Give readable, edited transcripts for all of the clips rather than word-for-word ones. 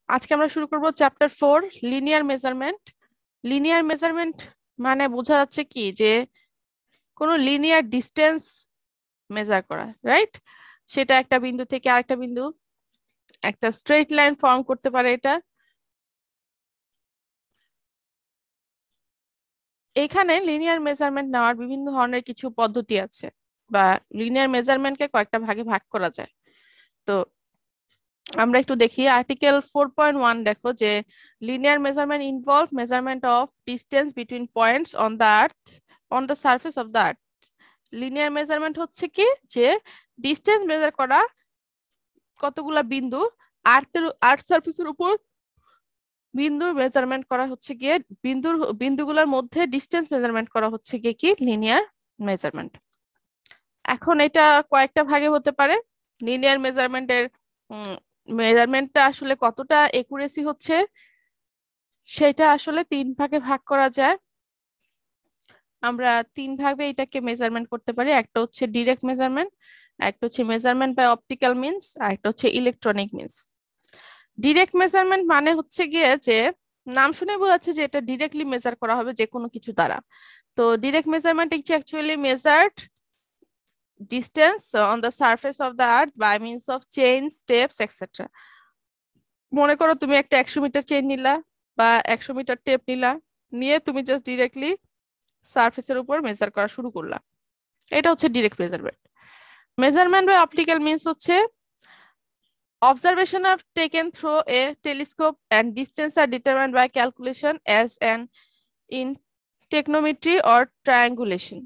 আজকে আমরা শুরু করব chapter 4 linear measurement. Linear measurement মানে বোঝা যাচ্ছে কি যে কোনো লিনিয়ার ডিস্টেন্স মেজার করা, রাইট? সেটা একটা বিন্দু থেকে আরেকটা বিন্দু, একটা স্ট্রেট লাইন ফর্ম করতে পারে। এটা এখানে লিনিয়ার মেজারমেন্ট নেওয়ার বিভিন্ন ধরনের কিছু পদ্ধতি আছে, বা লিনিয়ার মেজারমেন্টকে কয়েকটা ভাগে ভাগ করা যায়। তো আমরা একটু দেখি আর্টিকেল 4.1। দেখো যে linear measurement involve measurement of distance between points on the earth on the surface of the earth. Linear measurement হচ্ছে কি যে ডিস্টেন্স মেজার করা কতগুলা বিন্দু আর্থ সারফেসের উপর বিন্দুর মেজারমেন্ট করা হচ্ছে গিয়ে বিন্দুগুলোর মধ্যে ডিস্টেন্স মেজারমেন্ট করা হচ্ছে গিয়ে কি লিনিয়ার মেজারমেন্ট। এখন এটা কয়েকটা ভাগে হতে পারে। লিনিয়ার মেজারমেন্টটা আসলে কতটা একুরেসি হচ্ছে সেটা আসলে 3 ভাগে ভাগ করা যায়। আমরা 3 ভাগে এটাকে মেজারমেন্ট করতে পারি। একটা হচ্ছে ডিরেক্ট মেজারমেন্ট, একটা হচ্ছে মেজারমেন্ট বাই অপটিক্যাল মিনস, আর একটা হচ্ছে ইলেকট্রনিক মিনস। ডিরেক্ট মেজারমেন্ট মানে হচ্ছে গিয়ে যে নাম শুনে বোঝা যাচ্ছে যে এটা ডিরেক্টলি মেজার করা হবে যে কোনো কিছু দ্বারা। তো direct measurement is actually measured distance on the surface of the earth by means of chain, steps etcetera. মনে করো তুমি একটা 100 মিটার চেইন নিলা বা 100 মিটার টেপ নিলা, নিয়ে তুমি জাস্ট ডিরেক্টলি সারফেসের উপর মেজার করা শুরু করলা। এটা হচ্ছে direct measurement. Measurement by optical means হচ্ছে observation are taken through a telescope and distance are determined by calculation as an in technometry or triangulation.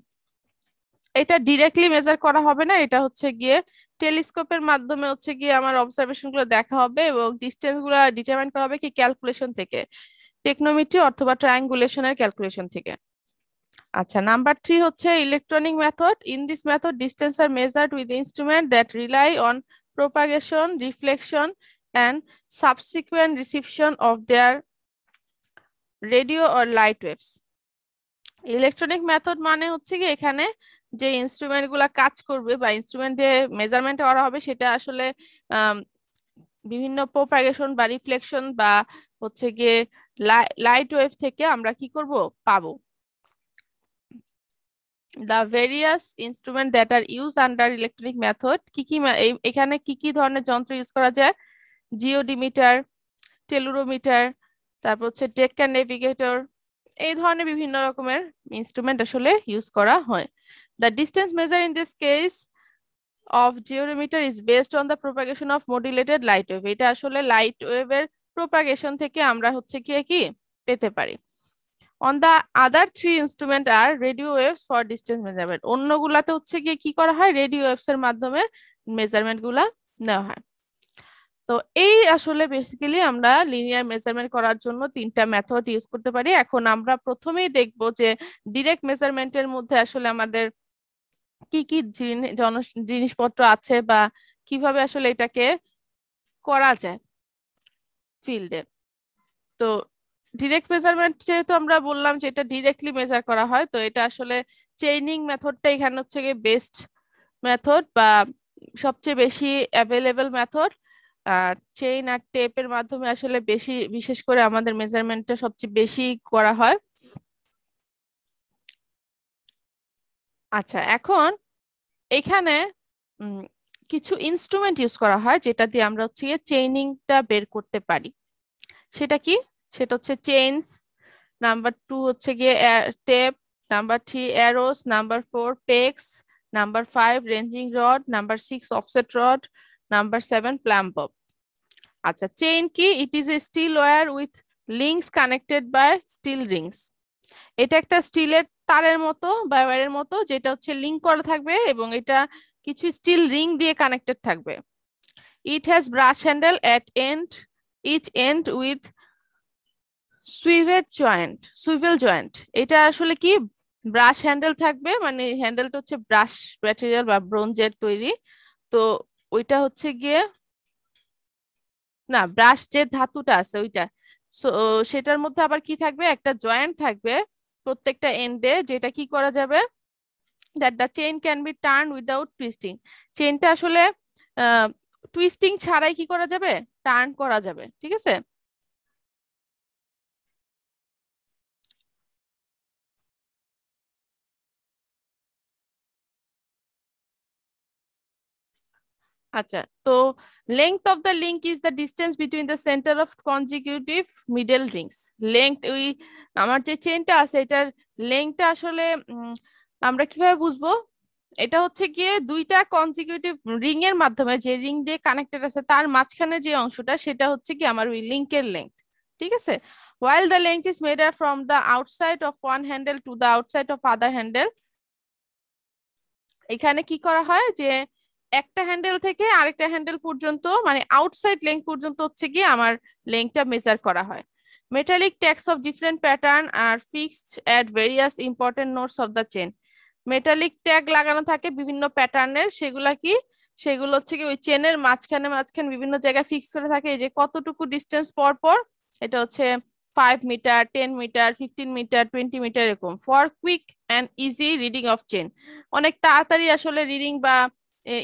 এটা ডিরেক্টলি মেজার করা হবে না, এটা হচ্ছে গিয়ে টেলিস্কোপের মাধ্যমে হচ্ছে গিয়ে আমার অবজারভেশন গুলো দেখা হবে এবং ডিস্টেন্স গুলো ডিটারমাইন করা হবে কি ক্যালকুলেশন থেকে, টেকনোমেট্রি অথবা ট্রায়াঙ্গুলেশনের ক্যালকুলেশন থেকে। আচ্ছা, নাম্বার 3 হচ্ছে electronic method. In this method distance are measured with instrument that rely on propagation, reflection, and subsequent reception of their radio or light waves. Electronic method মানে হচ্ছে কি এখানে যে ইনস্ট্রুমেন্ট গুলা কাজ করবে বা ইনস্ট্রুমেন্ট দিয়ে মেজারমেন্ট করা হবে সেটা আসলে বিভিন্ন প্রোপাগেশন বা রিফ্লেকশন বা হচ্ছে গিয়ে লাইট ওয়েভ থেকে আমরা কি করব পাবো। The various instruments that are used under electronic method এখানে কি ধরনের যন্ত্র ইউজ করা যায়? জিওডিমিটার, টেলুরোমিটার, তারপর হচ্ছে ডেক্কান নেভিগেটর, এই ধরনের বিভিন্ন রকমের ইনস্ট্রুমেন্ট আসলে ইউজ করা হয়। The distance measure in this case of geometer is based on the propagation of modulated light wave. এটা আসলে লাইট ওয়েভের প্রোপাগেশন থেকে আমরা হচ্ছে কি পেতে পারি। On the other 3 instrument are radio waves for distance measurement. অন্যগুলাতে হচ্ছে গিয়ে কি করা হয়? রেডিও ওয়েভস এর মাধ্যমে মেজারমেন্ট গুলা নেওয়া হয়। তো এই আসলে বেসিক্যালি আমরা লিনিয়ার মেজারমেন্ট করার জন্য 3টা মেথড ইউজ করতে পারি। এখন আমরা প্রথমেই দেখব যে ডিরেক্ট মেজারমেন্টের মধ্যে আসলে আমাদের কি কি জিনিসপত্র আছে বা কিভাবে আসলে এটাকে করা যায় ফিল্ডে। তো ডিরেক্ট মেজারমেন্ট যেহেতু আমরা বললাম যে এটা ডিরেক্টলি মেজার করা হয়, তো এটা আসলে চেইনিং মেথডটা এখানে হচ্ছে গিয়ে বেস্ট মেথড বা সবচেয়ে বেশি অ্যাভেলেবল মেথড। চেইন আর টেপের মাধ্যমে আসলে বেশি, বিশেষ করে আমাদের মেজারমেন্টটা সবচেয়ে বেশি করা হয়। আচ্ছা, এখন এখানে কিছু ইনস্ট্রুমেন্ট ইউজ করা হয় যেটা দিয়ে আমরা হচ্ছে চেইনিংটা বের করতে পারি। সেটা কি? সেটা হচ্ছে চেইনস, নাম্বার 2 হচ্ছে গিয়ে tape, number 3 arrows, number 4 pegs, number 5 ranging rod, number 6 offset rod, number 7 plumb bob. আচ্ছা, চেইন কি? It is a steel wire with links connected by steel rings. এটা একটা স্টিলের তারের মতো বা ওয়্যারের মতো যেটা হচ্ছে লিঙ্ক করা থাকবে এবং এটা কিছু স্টিল রিং দিয়ে কানেক্টেড থাকবে। It has brass handle at each end with swivel joint. এটা আসলে কি ব্রাশ হ্যান্ডেল থাকবে, মানে হ্যান্ডেলটা হচ্ছে ব্রাশ ম্যাটেরিয়াল বা ব্রোঞ্জের তৈরি। তো ওইটা হচ্ছে গিয়ে না, ব্রাশ যে ধাতুটা আছে ওইটা, সেটার মধ্যে আবার কি থাকবে? একটা জয়েন্ট থাকবে প্রত্যেকটা এন্ডে, যেটা কি করা যাবে that the chain can be turned without twisting. চেইনটা আসলে টুইস্টিং ছাড়াই কি করা যাবে, টার্ন করা যাবে, ঠিক আছে। আচ্ছা, তো length of the link is the distance between the centre of consecutive middle Rings. Length ওই আমার যে চেনটা আছে এটার লেংথটা আসলে আমরা কিভাবে বুঝবো, এটা হচ্ছে গিয়ে দুইটা কনজিকিউটিভ রিং এর মাধ্যমে যে রিং দিয়ে কানেক্টেড আছে তার মাঝখানে যে অংশটা সেটা হচ্ছে কি আমার ওই লিংকের লেংথ, ঠিক আছে। while the length is measured from the outside of one handle to the outside of other handle, এখানে কি করা হয় যে একটা হ্যান্ডেল থেকে আরেকটা হ্যান্ডেল পর্যন্ত মানে আউটসাইড লেংথ পর্যন্ত হচ্ছে গিয়ে আমার লেংথটা মেজার করা হয়। Metallic tags of different pattern are fixed at various important notes of the chain. Metallic tag লাগানো থাকে বিভিন্ন প্যাটার্নের, সেগুলা কি, সেগুলো হচ্ছে কি ওই চেনের মাঝখানে মাঝখানে বিভিন্ন জায়গায় ফিক্স করে থাকে, এই যে কতটুকু ডিস্টেন্স পর পর, এটা হচ্ছে 5 মিটার, 10 মিটার, 15 মিটার, 20 মিটার, এরকম for quick and easy reading of chain. অনেক তাড়াতাড়ি আসলে রিডিং বা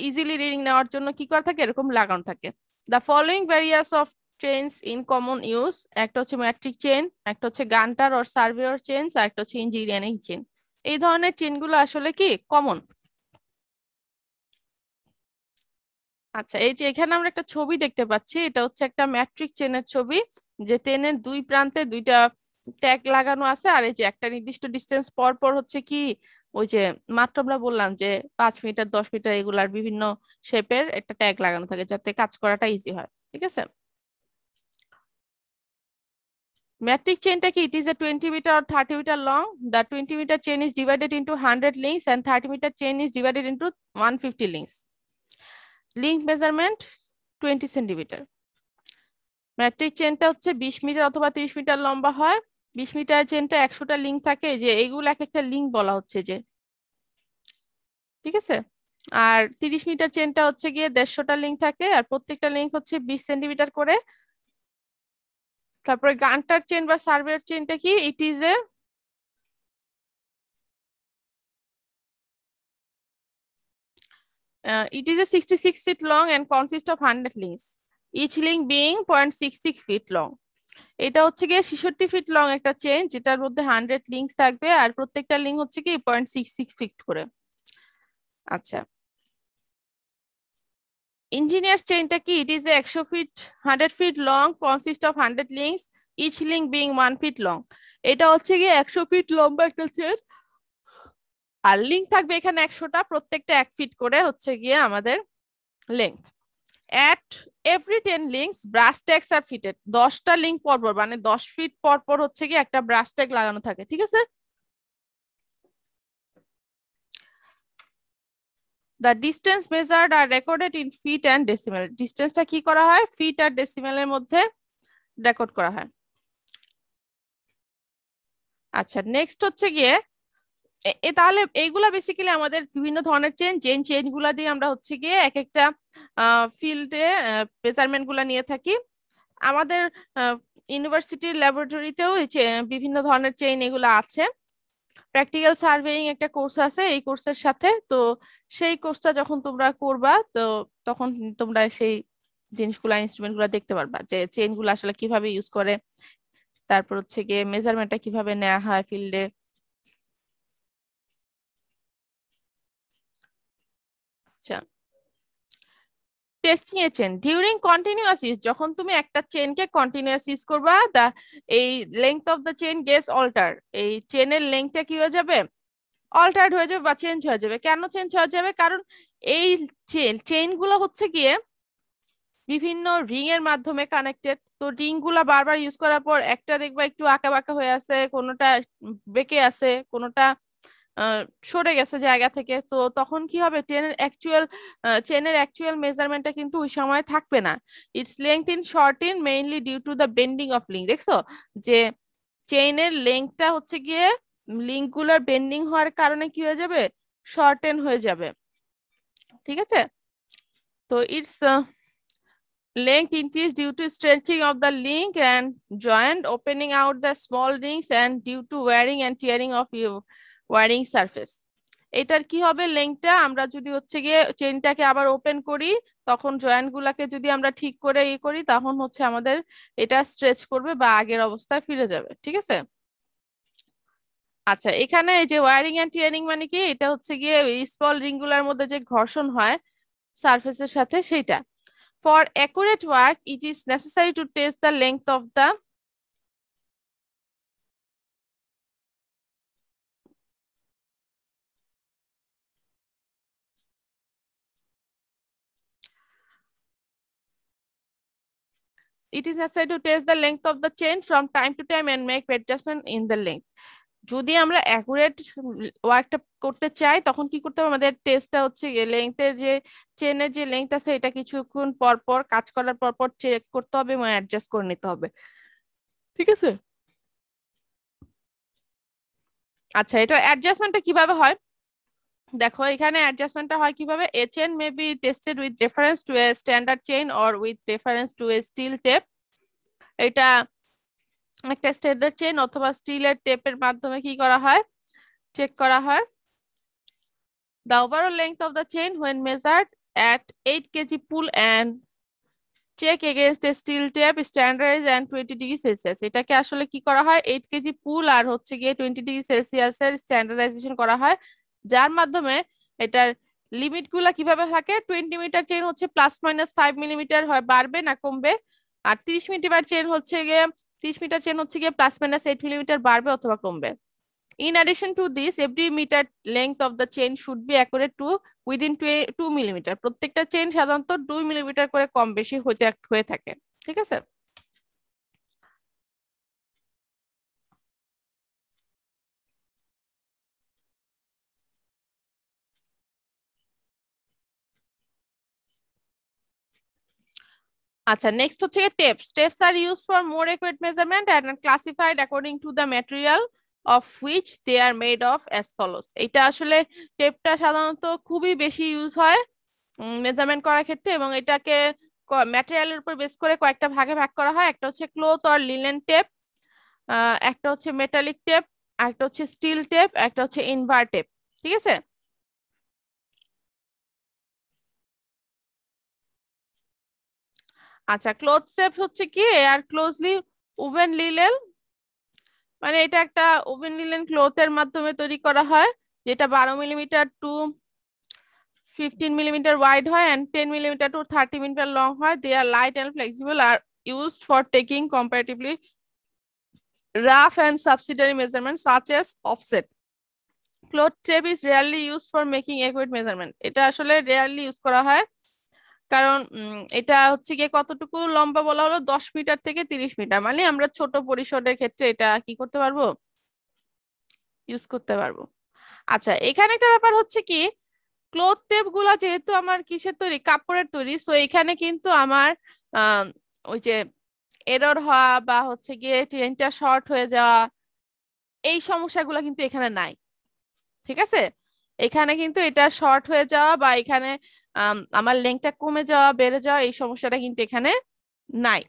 ইজিলি রিডিং নেওয়ার জন্য কি করা থাকে, এরকম লাগানো থাকে। The following various of chains in common use, একটা হচ্ছে ম্যাট্রিক চেইন, একটা হচ্ছে গান্টার অর সার্ভেয়র চেইনস, আর একটা হচ্ছে ইঞ্জিনিয়ারিং চেইন। এই ধরনের চেইনগুলো আসলে কি কমন। আচ্ছা, এই যে এখানে আমরা একটা ছবি দেখতে পাচ্ছি, এটা হচ্ছে একটা ম্যাট্রিক চেনের ছবি, যে চেনের দুই প্রান্তে দুইটা ট্যাগ লাগানো আছে, আর এই যে একটা নির্দিষ্ট ডিস্টেন্স পর পর হচ্ছে কি ওই যে মাত্র আমরা বললাম যে 5 মিটার 10 মিটার এগুলার বিভিন্ন শেপের একটা ট্যাগ লাগানো থাকে যাতে কাজ করাটা ইজি হয়, ঠিক আছে। Metric chain কি, it is a 20 meter or 30 meter long. The 20 meter chain is divided into 100 links and 30 meter chain is divided into 150 links. Link measurement 20 centimeter. Matric চেনটা হচ্ছে 20 মিটার অথবা 30 মিটার লম্বা হয়। 20 মিটার চেনটা 100টা লিঙ্ক থাকে, যে এইগুলো এক একটা লিঙ্ক বলা হচ্ছে যে, ঠিক আছে। আর 30 মিটার চেনটা হচ্ছে গিয়ে 150টা লিঙ্ক থাকে, আর প্রত্যেকটা লিঙ্ক হচ্ছে 20 সেন্টিমিটার করে। তারপরে গান্টার চেন বা সার্ভেয়ার চেনটা কি, it is A it is a 66 feet long and consists of 100 links, each link being 0.66 feet long. এটা হচ্ছে গিয়ে 66 ফিট লং একটা চেন, যেটার মধ্যে 100 লিঙ্কস থাকবে, আর প্রত্যেকটা লিঙ্ক হচ্ছে কি 0.66 ফিট করে। আচ্ছা, ইঞ্জিনিয়ার চেইনটা কি, it is 100 feet 100 feet long, consist of 100 links, each link being 1 feet long. এটা হচ্ছে গিয়ে 100 ফিট লম্বা একটা চেন, আর লিঙ্ক থাকবে এখানে 100টা, প্রত্যেকটা 1 ফিট করে হচ্ছে গিয়ে আমাদের length. At every 10 links brass tags are fitted. 10টা লিঙ্ক পরপর মানে 10 ফিট পরপর হচ্ছে কি একটা ব্রাশ ট্যাগ লাগানো থাকে, ঠিক আছে। The distance measured are recorded in feet and decimal. ডিস্টেন্সটা কি করা হয়, ফিট আর ডেসিমেলের মধ্যে রেকর্ড করা হয়। আচ্ছা, নেক্সট হচ্ছে গিয়ে তাহলে এইগুলা বেসিক্যালি আমাদের বিভিন্ন ধরনের চেন গুলা দিয়ে আমরা হচ্ছে গিয়ে এক একটা ফিল্ডে মেজারমেন্ট গুলা নিয়ে থাকি। আমাদের ইউনিভার্সিটির ল্যাবরেটরিতেও বিভিন্ন ধরনের চেইন এগুলো আছে। প্র্যাকটিক্যাল সার্ভেইং একটা কোর্স আছে এই কোর্সের সাথে, তো সেই কোর্সটা যখন তোমরা করবা তো তখন তোমরা সেই জিনিসগুলা ইনস্ট্রুমেন্ট গুলা দেখতে পারবা, যে চেইন গুলো আসলে কিভাবে ইউজ করে, তারপর হচ্ছে গিয়ে মেজারমেন্টটা কিভাবে নেওয়া হয় ফিল্ডে। আচ্ছা, টেস্টিং এর চেন ডিউরিং কন্টিনিউয়াস ইউজ, যখন তুমি একটা চেনকে কন্টিনিউয়াস ইউজ করবা, দা এই length of the chain gets alter, এই চেনের লেংথটা কি হয়ে যাবে, অল্টার্ড হয়ে যাবে বা চেঞ্জ হয়ে যাবে। কেন চেঞ্জ হয়ে যাবে, কারণ এই চেইন গুলো হচ্ছে গিয়ে বিভিন্ন রিং এর মাধ্যমে কানেক্টেড, তো রিং গুলা বারবার ইউজ করার পর একটা দেখবা একটু আঁকা বাঁকা হয়ে আছে, কোনোটা বেঁকে আছে, কোনোটা সরে গেছে জায়গা থেকে, তো তখন কি হবে, চেনের অ্যাকচুয়াল মেজারমেন্টটা কিন্তু ওই সময় থাকবে না। Its length in short in mainly due to the bending of link. দেখছো যে চেইনের লেংথটা হচ্ছে গিয়ে লিঙ্ক গুলার বেন্ডিং হওয়ার কারণে কি হয়ে যাবে, শর্টেন হয়ে যাবে, ঠিক আছে। তো it's length increase due to stretching of the link and joint, opening out the small rings, and due to wearing and tearing of your wiring surface. এটার কি হবে লেংথটা, আমরা যদি হচ্ছে গিয়ে চেইনটাকে আবার ওপেন করি তখন জয়েন্ট গুলাকে যদি আমরা ঠিক করে করি তখন হচ্ছে আমাদের এটা স্ট্রেচ করবে বা আগের অবস্থায় ফিরে যাবে, ঠিক আছে। আচ্ছা, এখানে এই যে ওয়ারিং এন্ড টিয়ারিং মানে কি, এটা হচ্ছে গিয়ে স্মল রিং গুলার মধ্যে যে ঘর্ষণ হয় সারফেসের সাথে সেইটা। For accurate work it is necessary to test the length of the it is necessary to test the length of the chain from time to time and make adjustment in the length. যদি আমরা accurate ওয়ার্কটা করতে চাই তখন কি করতে হবে, আমাদের টেস্টটা হচ্ছে লেংথের যে চেনের যে লেংথ আছে এটা কিছুক্ষণ পর পর কাজ করার পর পর চেক করতে হবে এবং অ্যাডজাস্ট করে নিতে হবে, ঠিক আছে। আচ্ছা, এটা অ্যাডজাস্টমেন্টটা কিভাবে হয় দেখো, এখানে অ্যাডজাস্টমেন্টটা হয় কিভাবে, a chain may be tested with reference to a standard chain or with reference to a steel tape. এটা একটা স্ট্যান্ডার্ড চেইন অথবা স্টিলের টেপের মাধ্যমে কি করা হয়, চেক করা হয়। The overall length of the chain when measured at 8 kg pull and check against a steel tape standardized and 20 degree Celsius. এটাকে আসলে কি করা হয়, 8 কেজি পুল আর হচ্ছে গিয়ে 20 ডিগ্রি সেলসিয়াসের স্ট্যান্ডার্ডাইজেশন করা হয়, যার মাধ্যমে এটার লিমিট গুলা কিভাবে থাকে, 20 মিটার চেইন হচ্ছে +-5 মিলিমিটার হয়, বাড়বে না কমবে, আর 30 মিটার চেইন হচ্ছে গিয়ে 30 মিটার চেইন হচ্ছে গিয়ে +-8 মিলিমিটার বাড়বে অথবা কমবে। In addition to this, every meter length of the chain should be accurate to within 2 millimetre. প্রত্যেকটা চেইন সাধারণত 2 মিলিমিটার করে কম বেশি হয়ে থাকে, ঠিক আছে। আচ্ছা, নেক্সট হচ্ছে tapes. Tapes are use for more accurate measurement and classified according to the material of which they are made of as follows. এটা আসলে টেপটা সাধারণত খুবই বেশি ইউজ হয় মেজারমেন্ট করার ক্ষেত্রে, এবং এটাকে ম্যাটেরিয়ালের উপর বেস করে কয়েকটা ভাগে ভাগ করা হয়। একটা হচ্ছে ক্লথ অর লিনেন টেপ, একটা হচ্ছে মেটালিক টেপ, একটা হচ্ছে স্টিল টেপ, একটা হচ্ছে ইনভার টেপ, ঠিক আছে। আচ্ছা, ক্লথ টেপ হচ্ছে কি আর ক্লোজলি উভেন লিনেন, মানে এটা একটা ওভেন লিনেন ক্লথের মাধ্যমে তৈরি করা হয়, যেটা 12 মিলিমিটার টু 15 মিলিমিটার ওয়াইড হয় and 10 millimetre to 30 millimetre long হয়। They are light and flexible, are used for taking comparatively rough and subsidiary measurements such as offset. Cloth tape is rarely used for making accurate measurement. এটা আসলে rarely use করা হয় কারণ এটা হচ্ছে গিয়ে কতটুকু লম্বা বলা হলো, 10 মিটার থেকে 30 মিটার, মানে আমরা ছোট পরিসরের ক্ষেত্রে এটা কি করতে পারবো, ইউজ করতে পারবো। আচ্ছা, এখানে একটা ব্যাপার হচ্ছে কি, ক্লথ টেপ গুলা যেহেতু আমার কিসের তৈরি, কাপড়ের তৈরি, সো এখানে কিন্তু আমার ওই যে এরর হওয়া বা হচ্ছে গিয়ে চেইনটা শর্ট হয়ে যাওয়া এই সমস্যাগুলো কিন্তু এখানে নাই, ঠিক আছে। এখানে কিন্তু এটা শর্ট হয়ে যাওয়া বা এখানে আমার লেংথটা কমে যাওয়া বেড়ে যাওয়া এই সমস্যাটা কিন্তু এখানে নাই।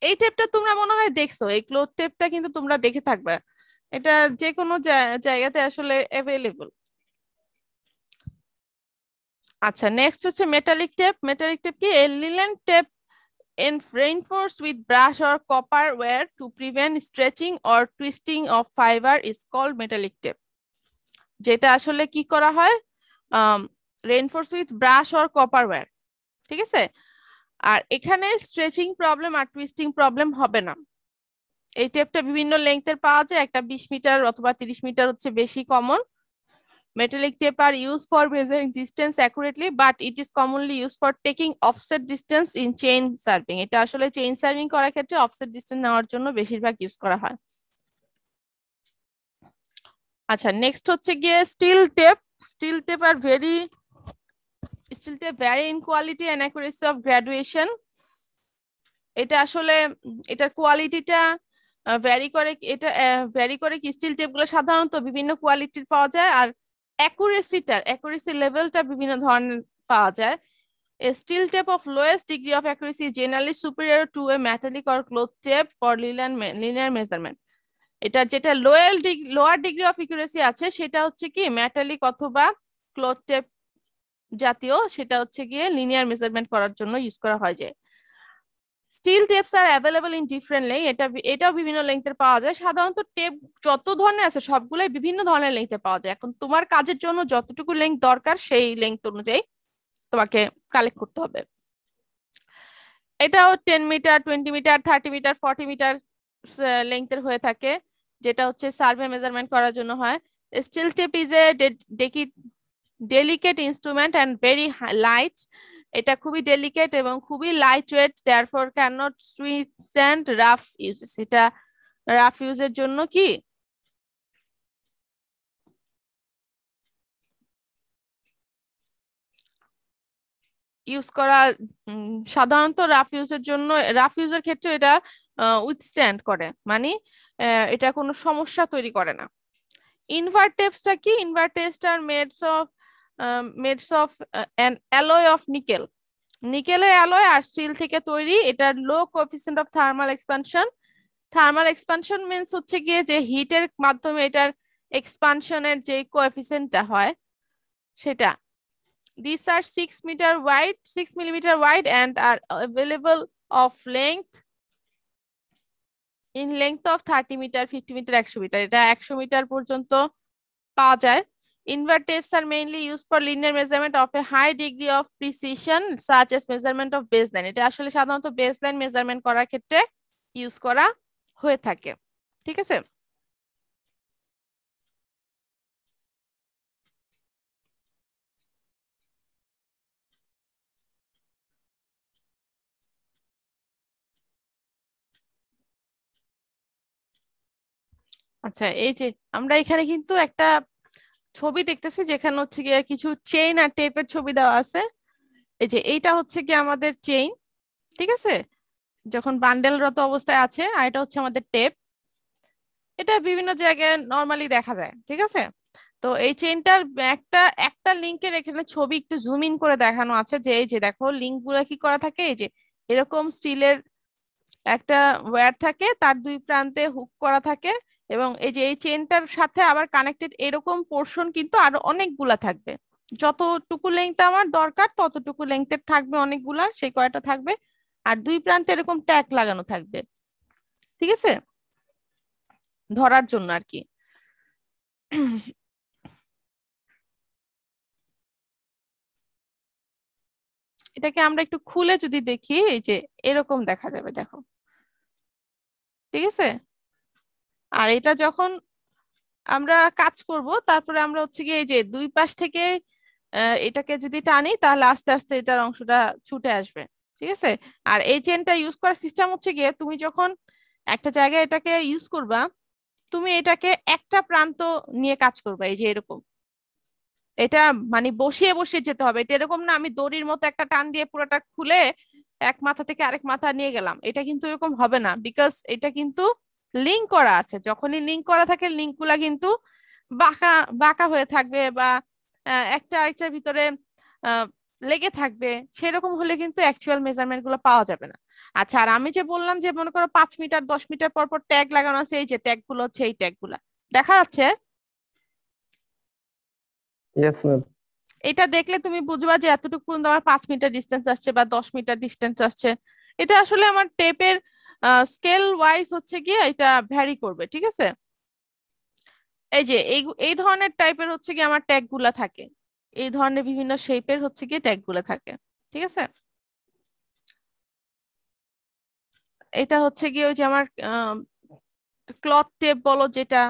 এই টেপটা তোমরা মনে হয় দেখছো, এই ক্লোথ টেপটা কিন্তু তোমরা দেখে থাকবে, এটা যে কোনো জায়গাতে আসলে অ্যাভেলেবল। আচ্ছা, নেক্সট হচ্ছে মেটালিক টেপ। মেটালিক টেপ কি, linen tape and reinforced with brass or copper wire to prevent stretching or twisting of fiber is called metallic tape। যেটা আসলে কি করা হয়, reinforce with brass or copper wire, ঠিক আছে। আর এখানে স্ট্রেচিং প্রবলেম আর টুইস্টিং প্রবলেম হবে না। এই টেপটা বিভিন্ন লেংথের পাওয়া যায়, একটা 20 মিটার অথবা 30 মিটার হচ্ছে বেশি common. Metallic tape are used for measuring distance accurately, but it is commonly used for taking offset distance in chain serving. এটা আসলে চেইন সার্ভিং করার ক্ষেত্রে অফসেট ডিসটেন্স নেওয়ার জন্য বেশিরভাগ ইউজ করা হয়। আচ্ছা, নেক্সট হচ্ছে গিয়ে steel tape. Steel tape are vary in quality and accuracy of graduation. এটা আসলে এটার কোয়ালিটিটা ভ্যারি করে, এটা ভ্যারি করে কি, স্টিল টেপ গুলো সাধারণত বিভিন্ন কোয়ালিটির পাওয়া যায় আর অ্যাকুরেসি লেভেলটা বিভিন্ন ধরনের পাওয়া যায়। A steel tape of lowest degree of accuracy is generally superior to a metallic or cloth tape for linear measurement. এটা যেটা লোয়ার ডিগ্রি অফ একুরেসি আছে সেটা হচ্ছে কি মেটালিক অথবা ক্লথ টেপ জাতীয়, সেটা হচ্ছে গিয়ে লিনিয়ার মেজারমেন্ট করার জন্য ইউজ করা হয়। যে steel tapes are available in different length, এটাও বিভিন্ন লেন্থের পাওয়া যায়। সাধারণত টেপ যত ধরনের আছে সবগুলোই বিভিন্ন ধরনের লেন্থে পাওয়া যায়। এখন তোমার কাজের জন্য যতটুকু লেন্থ দরকার সেই লেন্থ অনুযায়ী তোমাকে কালেক্ট করতে হবে। এটাও 10 মিটার, 20 মিটার, 30 মিটার, 40 মিটার লেন্থের হয়ে থাকে, যেটা হচ্ছে সার্ভে মেজারমেন্ট করার জন্য হয়। Steel tape is a delicate instrument and very light. এটা খুবই ডেলিকেট এবং খুবই light weight, therefore can not withstand rough uses. এটা রাফ ইউজের জন্য কি ইউজ করা, সাধারণত রাফ ইউজের জন্য, রাফ ইউজের ক্ষেত্রে এটা উইথস্ট্যান্ড করে, মানে এটা কোনো সমস্যা তৈরি করে না। ইনভার্ট টেপসটা কি? Invar tapes are made of an alloy of nickel. নিকেলের অ্যালয় আর স্টিল থেকে তৈরি। এটার low coefficient of thermal expansion. Thermal expansion means হচ্ছে গিয়ে যে হিটের মাধ্যমে এটার এক্সপানশনের যে কোএফিসিয়েন্টটা হয় সেটা। These are 6 millimeter wide and are available of length in length of 30 meter, 50 meter, 100 metre. এটা 100 মিটার পর্যন্ত পাওয়া যায়। Invert tapes are mainly used for linear measurement of a high degree of precision such as measurement of baseline. এটা আসলে সাধারণত baseline measurement করার ক্ষেত্রে use করা হয়ে থাকে। ঠিক আছে, আচ্ছা এই যে আমরা এখানে কিন্তু একটা ছবি দেখতেছি যেখানে হচ্ছে গিয়ে কিছু চেইন আর টেপের ছবি দেওয়া আছে। এই যে এইটা হচ্ছে কি আমাদের চেইন, ঠিক আছে, যখন বান্ডেলরত অবস্থায় আছে, আর এটা হচ্ছে আমাদের টেপ। এটা বিভিন্ন জায়গায় নর্মালি দেখা যায়, ঠিক আছে। তো এই চেইনটার একটা একটা লিংকের এখানে ছবি একটু জুম ইন করে দেখানো আছে, যে এই যে দেখো লিংক গুলো কি করা থাকে, এই যে এরকম স্টিলের একটা ওয়্যার থাকে, তার দুই প্রান্তে হুক করা থাকে, এবং এই যে এই চেনটার সাথে আবার কানেক্টেড এরকম পোর্শন কিন্তু আরো অনেকগুলা থাকবে। যতটুকু লেংথ আমার দরকার ততটুকু লেংথের থাকবে অনেকগুলা, সেই কয়টা থাকবে, আর দুই প্রান্তে এরকম ট্যাগ লাগানো থাকবে, ঠিক আছে, ধরার জন্য আর কি। এটাকে আমরা একটু খুলে যদি দেখি, এই যে এরকম দেখা যাবে, দেখো, ঠিক আছে। আর এটা যখন আমরা কাজ করব তারপরে আমরা হচ্ছে গিয়ে এই যে দুই পাশ থেকে এটাকে যদি টানি তাহলে আস্তে আস্তে এটার অংশটা ছুটে আসবে, ঠিক আছে। আর এই চেনটা ইউজ করার সিস্টেম হচ্ছে গিয়ে তুমি যখন একটা জায়গায় এটাকে ইউজ করবা, তুমি এটাকে একটা প্রান্ত নিয়ে কাজ করবা, এই যে এরকম। এটা মানে বসিয়ে বসিয়ে যেতে হবে, এটা এরকম না আমি দড়ির মতো একটা টান দিয়ে পুরোটা খুলে এক মাথা থেকে আরেক মাথা নিয়ে গেলাম, এটা কিন্তু এরকম হবে না, বিকজ এটা কিন্তু লিঙ্ক করা আছে। যখনই লিঙ্ক করা থাকে লিঙ্ক গুলা কিন্তু বাঁকা বাঁকা হয়ে থাকবে, বা একটা আরেকটার ভিতরে আহ, লেগে থাকবে, সেরকম হলে কিন্তু অ্যাকচুয়াল মেজারমেন্ট গুলো পাওয়া যাবে না। আচ্ছা, আর আমি যে বললাম যে মনে করো 5 মিটার 10 মিটার পর পর ট্যাগ লাগানো আছে, এই যে ট্যাগ গুলো হচ্ছে এই ট্যাগ গুলা দেখা যাচ্ছে। Yes ma'am. এটা দেখলে তুমি বুঝবা যে এতটুকু পর্যন্ত আমার 5 মিটার ডিস্টেন্স আসছে বা 10 মিটার ডিস্টেন্স আসছে। এটা আসলে আমার টেপের স্কেল ওয়াইজ হচ্ছে গিয়ে এটা ভ্যারি করবে, ঠিক আছে। এই যে এই এই ধরনের টাইপের হচ্ছে গিয়ে আমার ট্যাগ গুলা থাকে, এই ধরনের বিভিন্ন শেপের হচ্ছে গিয়ে ট্যাগ গুলা থাকে, ঠিক আছে। এটা হচ্ছে গিয়ে ওই যে আমার ক্লথ টেপ বলো যেটা,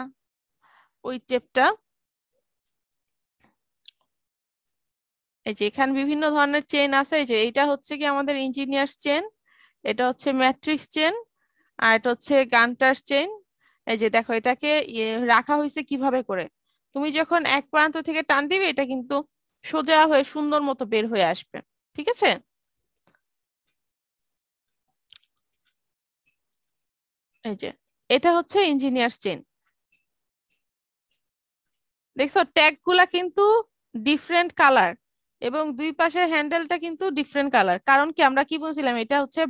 ওই টেপটা। এই যে এখানে বিভিন্ন ধরনের চেন আছে, এই যে এটা হচ্ছে কি আমাদের ইঞ্জিনিয়ার্স চেন, এটা হচ্ছে ম্যাট্রিক্স চেন, আর এটা হচ্ছে গান্টার চেন। এই যে দেখো এটাকে রাখা হয়েছে কিভাবে করে, তুমি যখন এক প্রান্ত থেকে টান দিবে এটা কিন্তু সোজা হয়ে সুন্দর মতো বের হয়ে আসবে, ঠিক আছে। এই যে এটা হচ্ছে ইঞ্জিনিয়ার্স চেন, দেখছো ট্যাগ গুলা কিন্তু ডিফারেন্ট কালার, এবং দুই পাশের হ্যান্ডেলটা কিন্তু ডিফারেন্ট কালার, কারণ কি আমরা কি বলছিলাম এটা হচ্ছে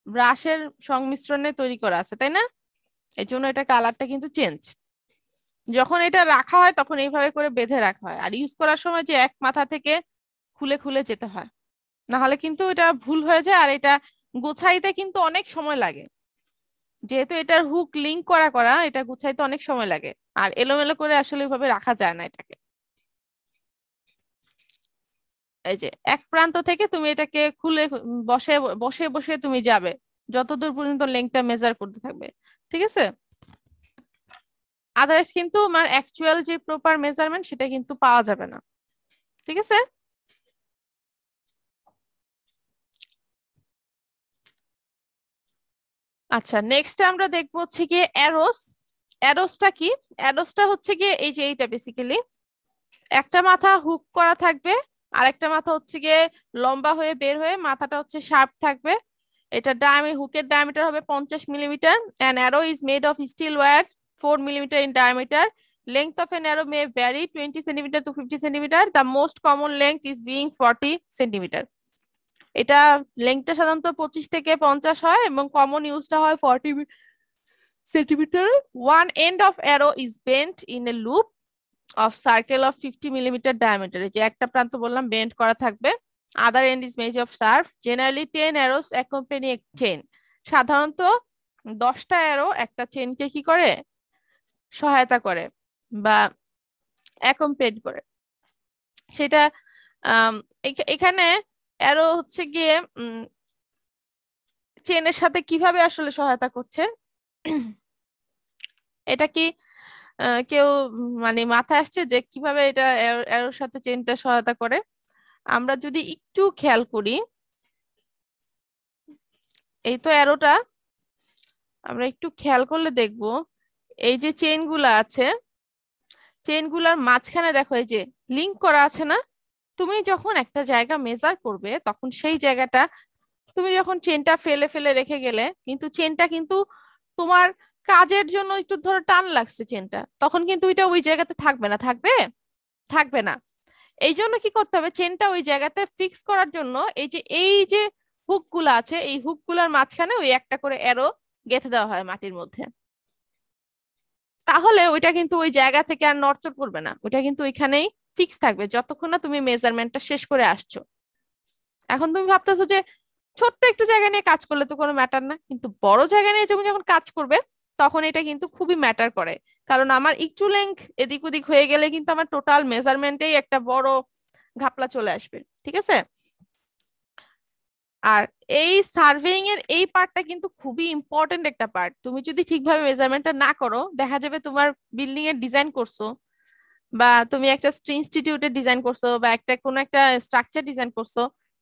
ব্রাশের সংমিশ্রণে তৈরি করা আছে, তাই না? এই জন্য এটা কালারটা কিন্তু চেঞ্জ। যখন এটা রাখা হয় তখন এইভাবে করে বেঁধে রাখা হয়, আর ইউজ করার সময় যে এক মাথা থেকে খুলে খুলে যেতে হয়, না হলে কিন্তু এটা ভুল হয়ে যায়, আর এটা গোছাইতে কিন্তু অনেক সময় লাগে। যেহেতু এটার হুক লিংক করা করা, এটা গুছাইতে অনেক সময় লাগে, আর এলোমেলো করে আসলে ওইভাবে রাখা যায় না এটাকে। এই যে এক প্রান্ত থেকে তুমি এটাকে খুলে বসে বসে বসে তুমি যাবে যতদূর পর্যন্ত লেংথটা মেজার করতে থাকবে, ঠিক আছে? আদারওয়াইজ কিন্তু আমার অ্যাকচুয়াল যে প্রপার মেজারমেন্ট সেটা কিন্তু পাওয়া যাবে না, ঠিক আছে? আচ্ছা, নেক্সট আমরা দেখবো হচ্ছে গিয়ে অ্যারোস। অ্যারোসটা কি? অ্যারোসটা হচ্ছে গিয়ে এই যে এইটা বেসিক্যালি একটা মাথা হুক করা থাকবে, আর একটা মাথা হচ্ছে গিয়ে লম্বা হয়ে বের হয়ে মাথাটা হচ্ছে শার্প থাকবে। এটা হুকের ডায়ামিটার হবে 50 millimetre. An arrow is made of steel wire 4 millimetre in diameter. Length of an arrow may vary 20 centimeter to 50 centimeter. The most common length is being 40 centimeter. এটা লেংথটা সাধারণত 25 থেকে 50 হয় এবং কমন ইউজটা হয় 40 centimeter. One end of arrow is bent in a loop of circle of 50 millimeter diameter. যে একটা প্রান্ত বললাম বেন্ড করা থাকবে। Other end is made of shaft. Generally 10 arrows accompany a chain. সাধারণত 10টা অ্যারো একটা চেনকে কি করে, সহায়তা করে বা অ্যাকম্পেড করে। সেটা আম, এখানে অ্যারো হচ্ছে গিয়ে চেনের সাথে কিভাবে আসলে সহায়তা করছে এটা কি কেউ মানে মাথায় আসছে যে কিভাবে এটা অ্যারোর সাথে চেনটা সহায়তা করে? আমরা যদি একটু খেয়াল করি, এই তো অ্যারোটা, আমরা একটু খেয়াল করলে দেখব এই যে চেন গুলা আছে, চেন গুলার মাঝখানে দেখো এই যে লিংক করা আছে না? তুমি যখন একটা জায়গা মেজার করবে তখন সেই জায়গাটা তুমি যখন চেনটা ফেলে ফেলে রেখে গেলে কিন্তু চেনটা কিন্তু তোমার কাজের জন্য একটু ধরো টান লাগছে চেনটা, তখন কিন্তু ওইটা ওই জায়গাতে থাকবে না, থাকবে থাকবে না। এই জন্য কি করতে হবে, চেনটা ওই জায়গাতে ফিক্স করার জন্য এই যে হুক গুলা আছে এই হুক গুলার মাঝখানে ওই একটা করে অ্যারো গেঁথে দেওয়া হয় মাটির মধ্যে। তাহলে ওইটা কিন্তু ওই জায়গা থেকে আর নড়চড় করবে না, ওইটা কিন্তু ওইখানেই ফিক্স থাকবে যতক্ষণ না তুমি মেজারমেন্টটা শেষ করে আসছো। এখন তুমি ভাবতেছো যে ছোট্ট একটু জায়গা নিয়ে কাজ করলে তো কোনো ম্যাটার না, কিন্তু বড় জায়গা নিয়ে তুমি যখন কাজ করবে তখন এটা কিন্তু খুবই ম্যাটার করে। কারণ আমার একটু লেংথ এদিক ওদিক হয়ে গেলে কিন্তু আমার টোটাল মেজারমেন্টেই একটা বড় ঘাপলা চলে আসবে, ঠিক আছে? আর এই সার্ভেইং এর এই পার্টটা কিন্তু খুবই ইম্পর্টেন্ট একটা পার্ট। তুমি যদি ঠিকভাবে মেজারমেন্টটা না করো, দেখা যাবে তোমার বিল্ডিং এর ডিজাইন করছো বা তুমি একটা ইনস্টিটিউটের ডিজাইন করছো বা একটা কোনো একটা স্ট্রাকচার ডিজাইন করছো,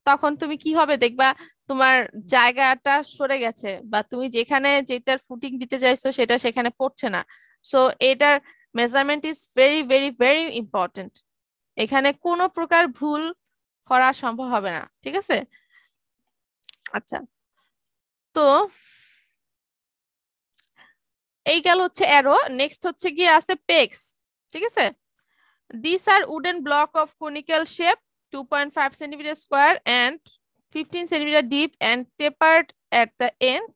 তখন তুমি কি হবে দেখবা তোমার জায়গাটা সরে গেছে বা তুমি যেখানে যেটার ফুটিং দিতে চাইছো সেটা সেখানে পড়ছে না। সো এটার measurement is very very very important. এখানে কোনো প্রকার ভুল করা সম্ভব হবে না, ঠিক আছে? আচ্ছা, তো এই গেল হচ্ছে অ্যারো। নেক্সট হচ্ছে গিয়ে আছে পেক্স, ঠিক আছে? These are wooden block of conical shape, 2.5 centimeter square and 15 centimeter deep and tapered at the end,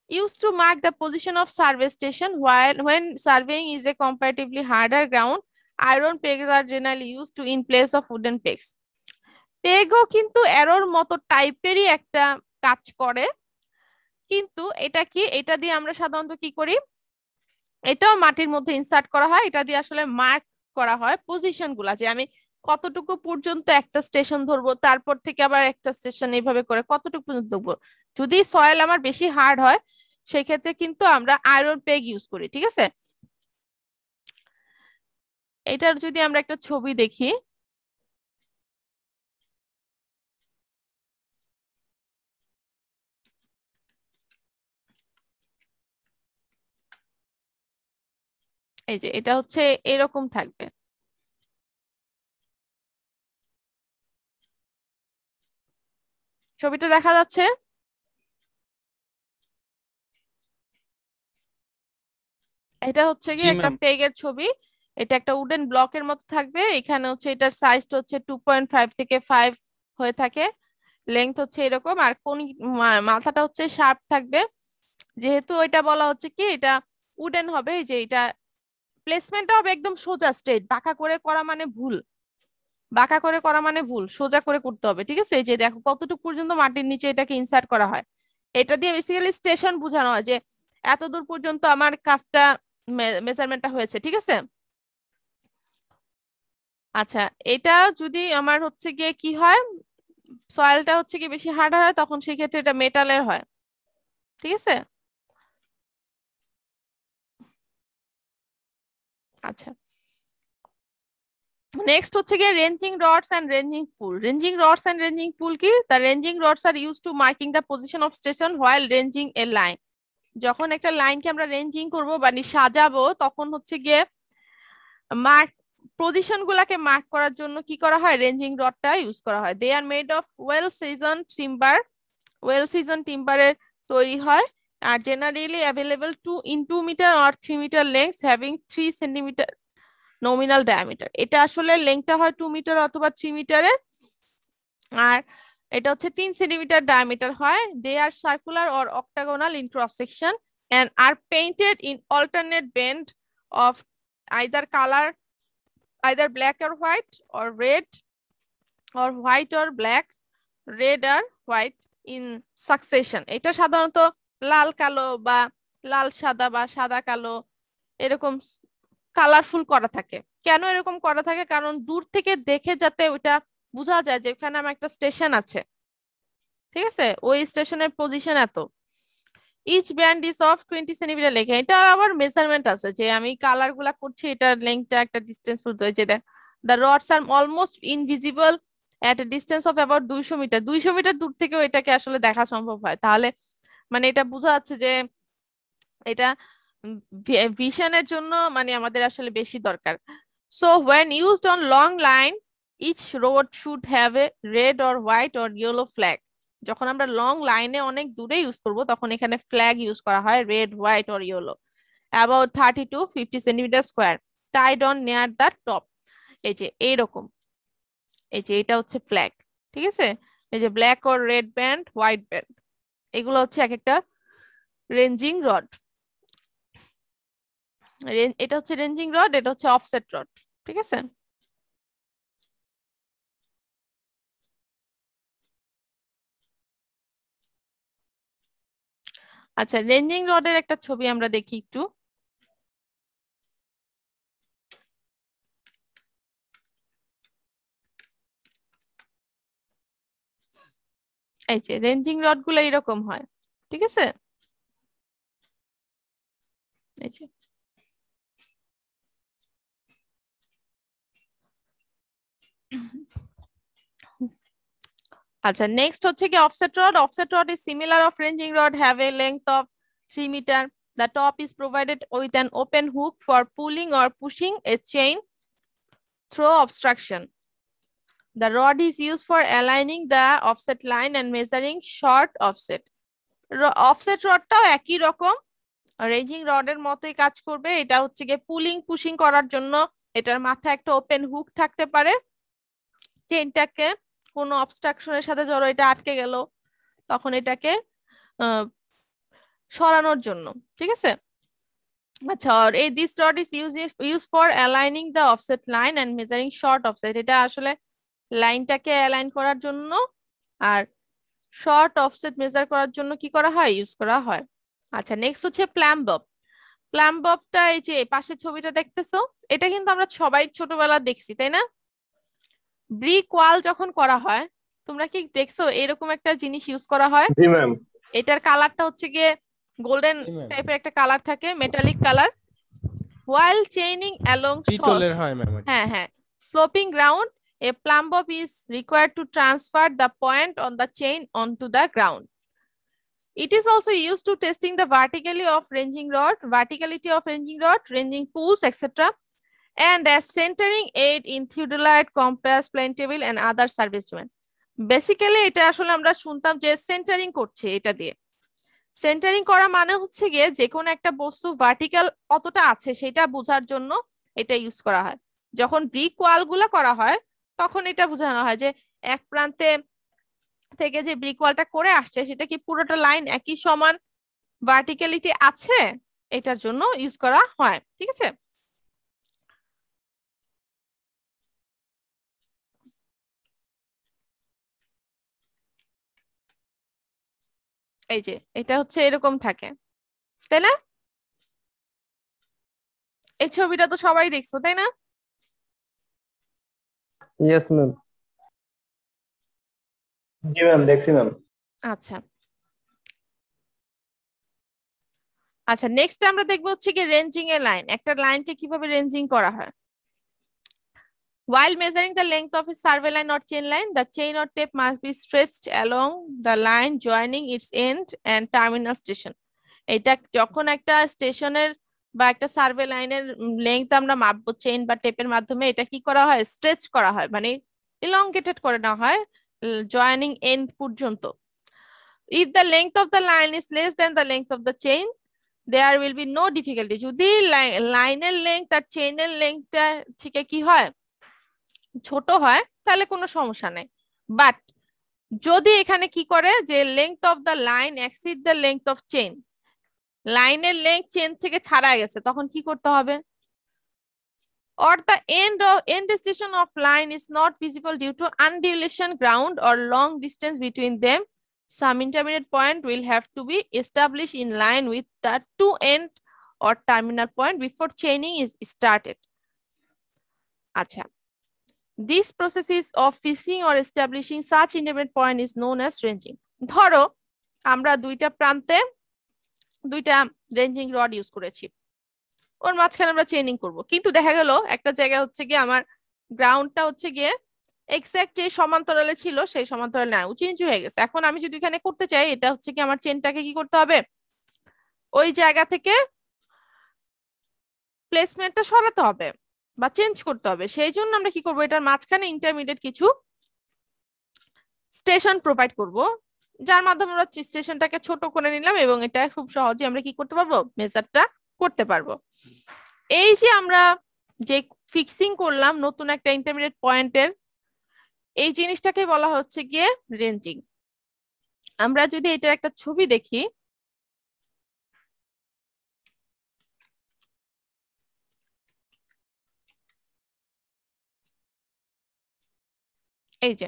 used to mark the position of survey station. While when surveying is a comparatively harder ground, iron pegs are generally used to in place of wooden pegs. পেগও কিন্তু অ্যারোর মতো টাইপেরই একটা কাজ করে, কিন্তু এটা কি, এটা দিয়ে আমরা সাধারণত কি করি, এটাও মাটির মধ্যে ইনসার্ট করা হয়, এটা দিয়ে আসলে মার্ক করা হয় পজিশন গুলা, যে আমি কতটুকু পর্যন্ত একটা স্টেশন ধরবো, তারপর থেকে আবার একটা স্টেশন এইভাবে করে কতটুকু পর্যন্ত ধরবো। যদি সয়েল আমার বেশি হার্ড হয় সেই ক্ষেত্রে কিন্তু আমরা আয়রন পেগ ইউজ করি, ঠিক আছে? এটার যদি আমরা একটা ছবি দেখি, এই যে এটা হচ্ছে এরকম থাকবে, ছবিটা দেখা যাচ্ছে? এটা হচ্ছে কি জি একটা ম্যাম। পেগের ছবি, এটা একটা উডেন ব্লকের মতো থাকবে, এখানে হচ্ছে এটার সাইজটা হচ্ছে 2.5 থেকে 5 হয়ে থাকে, লেংথ হচ্ছে এরকম, আর কোন মাথাটা হচ্ছে শার্প থাকবে। যেহেতু এটা বলা হচ্ছে কি এটা উডেন হবে, এই যে এটা প্লেসমেন্টটা হবে একদম সোজা স্ট্রেট, বাঁকা করে করা মানে ভুল, বাঁকা করে করা মানে ভুল, সোজা করে করতে হবে, ঠিক আছে? এই যে দেখো কতটুকু পর্যন্ত মাটির নিচে এটাকে ইনসার্ট করা হয়, এটা দিয়ে বেসিক্যালি স্টেশন বোঝানো হয় যে এত দূর পর্যন্ত আমার কাজটা মেজারমেন্টটা হয়েছে, ঠিক আছে? আচ্ছা, এটা যদি আমার হচ্ছে গিয়ে কি হয়, সয়েলটা হচ্ছে কি বেশি হার্ড হয়, তখন সেই ক্ষেত্রে এটা মেটালের হয়, ঠিক আছে? আচ্ছা, নেক্সট হচ্ছে গিয়ে ranging rods and ranging pole. Ranging rods and ranging pole কি? The ranging rods are use to marking the position of station while ranging a line. যখন একটা লাইনকে আমরা রেঞ্জিং করবো মানে সাজাবো, তখন হচ্ছে গিয়ে মার্ক পজিশন গুলাকে মার্ক করার জন্য কি করা হয়, রেঞ্জিং রডটা ইউজ করা হয়। They are made of well season timber, well season টিম্বারের তৈরি হয়, আর generally available 2 metre or 3 metre length having 3 centimetre nominal diameter. এটা আসলে লেংথটা হয় 2 মিটার অথবা 3 মিটারের, আর এটা হচ্ছে 3 সেন্টিমিটার ডায়ামিটার হয়। They are circular or octagonal in cross section and are painted in alternate band of either color, either black or white or red or white or black, red or white in succession. এটা সাধারণত লাল কালো বা লাল সাদা বা সাদা কালো এরকম colourful করা থাকে। কেন এরকম করা থাকে? কারণ দূর থেকে দেখে যাতে ওইটা বোঝা যায় যে এখানে আমার একটা স্টেশন আছে, ঠিক আছে, ওই স্টেশনের পজিশন এত। Each band is of 20 centimetre লেখা, এটা আবার মেজারমেন্ট আছে যে আমি কালার গুলা করছি, এটার লেন্থটা একটা ডিস্টেন্স পর্যন্ত হয়েছে। The rods are almost invisible at a distance of about 200 metre. 200 metre দূর থেকেও এটাকে আসলে দেখা সম্ভব হয়, তাহলে মানে এটা বোঝা যাচ্ছে যে এটা ভিশনের জন্য মানে আমাদের আসলে বেশি দরকার। So when used on long line each road should have a red or white or yellow flag. যখন আমরা লং লাইনে অনেক দূরে ইউজ করব তখন এখানে ফ্ল্যাগ ইউজ করা হয়, red, white or yellow, about 30 to 50 centimetre square, tied on near the top. এই যে এইরকম, এই যে এটা হচ্ছে ফ্ল্যাগ, ঠিক আছে? এই যে black or red band, white band, এগুলো হচ্ছে এক একটা রেঞ্জিং রড। এটা হচ্ছে রেঞ্জিং রড, এটা হচ্ছে অফসেট রড, ঠিক আছে? আচ্ছা, রেঞ্জিং রডের একটা ছবি আমরা দেখি একটু। এই যে রেঞ্জিং রড গুলো এরকম হয়, ঠিক আছে? এই যে আচ্ছা, নেক্সট হচ্ছে কি offset rod. Offset rod is similar of ranging rod, have a length of 3 metre. The top is provided with an open hook for pulling or pushing a chain through obstruction. The rod is used for aligning the offset line and measuring short offset. Offset রডটাও একই রকম ranging রডের মতোই কাজ করবে। এটা হচ্ছে গিয়ে পুলিং পুশিং করার জন্য এটার মাথায় একটা ওপেন হুক থাকতে পারে, চেইনটাকে কোনো অবস্ট্রাকশনের সাথে ধরো এটা আটকে গেল তখন এটাকে সরানোর জন্য, ঠিক আছে? আচ্ছা, আর এই this rod is use for aligning the offset line and measuring short offset. এটা আসলে লাইনটাকে অ্যালাইন করার জন্য আর শর্ট অফসেট মেজার করার জন্য কি করা হয়, ইউজ করা হয়। আচ্ছা, নেক্সট হচ্ছে প্ল্যাম্ব বব। প্ল্যাম্ব ববটা এই যে পাশের ছবিটা দেখতেছো, এটা কিন্তু আমরা সবাই ছোটবেলা দেখছি, তাই না? ব্রিক ওয়াল যখন করা হয় তোমরা কি দেখছো এরকম একটা জিনিস ইউজ করা হয়? জি ম্যাম। এটার কালারটা হচ্ছে গিয়ে গোল্ডেন টাইপের একটা কালার থাকে, metallic colour. while chaining along পিতলের হয় ম্যাম। হ্যাঁ হ্যাঁ, sloping ground, a plumb bob is required to transfer the point on the chain onto the ground. It is also used to testing the verticality of ranging rod, ranging pools, etc. and as centering aid in theodolite, compass, plane table and other service domain. Basically এটা আসলে আমরা শুনতাম যে centering করছে এটা দিয়ে। Centering করা মানে হচ্ছে গিয়ে যে কোনো একটা বস্তু ভার্টিক্যাল কতটা আছে সেটা বোঝার জন্য এটা ইউজ করা হয়। যখন ব্রিক ওয়াল গুলা করা হয় তখন এটা বোঝানো হয় যে এক প্রান্তে থেকে যে ব্রিক ওয়ালটা করে আসছে সেটা কি পুরোটা লাইন একই সমান ভার্টিক্যালিটি আছে, এটার জন্য ইউজ করা হয়। ঠিক আছে, এই যে এটা হচ্ছে এরকম থাকে, তাই না? এই ছবিটা তো সবাই দেখছো, তাই না? Yes ma'am. জি ম্যাম, দেখছি ম্যাম। আচ্ছা আচ্ছা, নেক্সট আমরা দেখবো হচ্ছে কি রেঞ্জিং এ লাইন। একটা লাইনকে কিভাবে রেঞ্জিং করা হয়। While measuring the length of a survey line or chain line, the chain or tape must be stretched along the line joining its end and terminal station. এটা যখন একটা স্টেশনের বা একটা সার্ভে লাইনের লেংথ আমরা মাপবো চেইন বা টেপের মাধ্যমে, এটা কি করা হয়, স্ট্রেচ করা হয়, মানে ইলংগেটেড করে নেওয়া হয় জয়েনিং এন্ড পর্যন্ত। If the length of the line is less than the length of the chain, there will be no difficulty. যদি লাইনের লেংথ আর চেইনের লেংথটা থেকে কি হয়, ছোট হয়, তাহলে কোনো সমস্যা নেই। বাট যদি এখানে কি করে যে length of the line exceed the length of chain, লাইনের লেংথ চেইন থেকে ছাড়া গেছে, তখন কি করতে হবে? Or the end station of line is not visible due to undulation ground or long distance between them, some intermediate point will have to be established in line with the two end or terminal point before chaining is started. আচ্ছা, this process of fixing or establishing such intermediate point is known as ranging. ধরো আমরা দুইটা প্রান্তে দুইটা ranging rod use করেছি, ওর মাঝখানে আমরা chaining করব, কিন্তু দেখা গেল একটা জায়গা হচ্ছে গিয়ে আমার গ্রাউন্ডটা হচ্ছে গিয়ে এক্সাক্ট যে সমান্তরালে ছিল সেই সমান্তরালে না, চেঞ্জ হয়ে গেছে। এখন আমি যদি এখানে করতে চাই, এটা হচ্ছে কি আমার চেনটাকে কি করতে হবে, ওই জায়গা থেকে প্লেসমেন্টটা সরাতে হবে বা চেঞ্জ করতে হবে। সেই জন্য আমরা কি করব, এটার মাঝখানে ইন্টারমিডিয়েট কিছু স্টেশন প্রোভাইড করব, যার মাধ্যমে আমরা স্টেশনটাকে ছোট করে নিলাম এবং এটা খুব সহজে আমরা কি করতে পারবো, মেজারটা করতে পারবো। এই যে আমরা যে ফিক্সিং করলাম নতুন একটা ইন্টারমিডিয়েট পয়েন্টের, এই জিনিসটাকে বলা হচ্ছে গিয়ে রেঞ্জিং। আমরা যদি এটার একটা ছবি দেখি, এই যে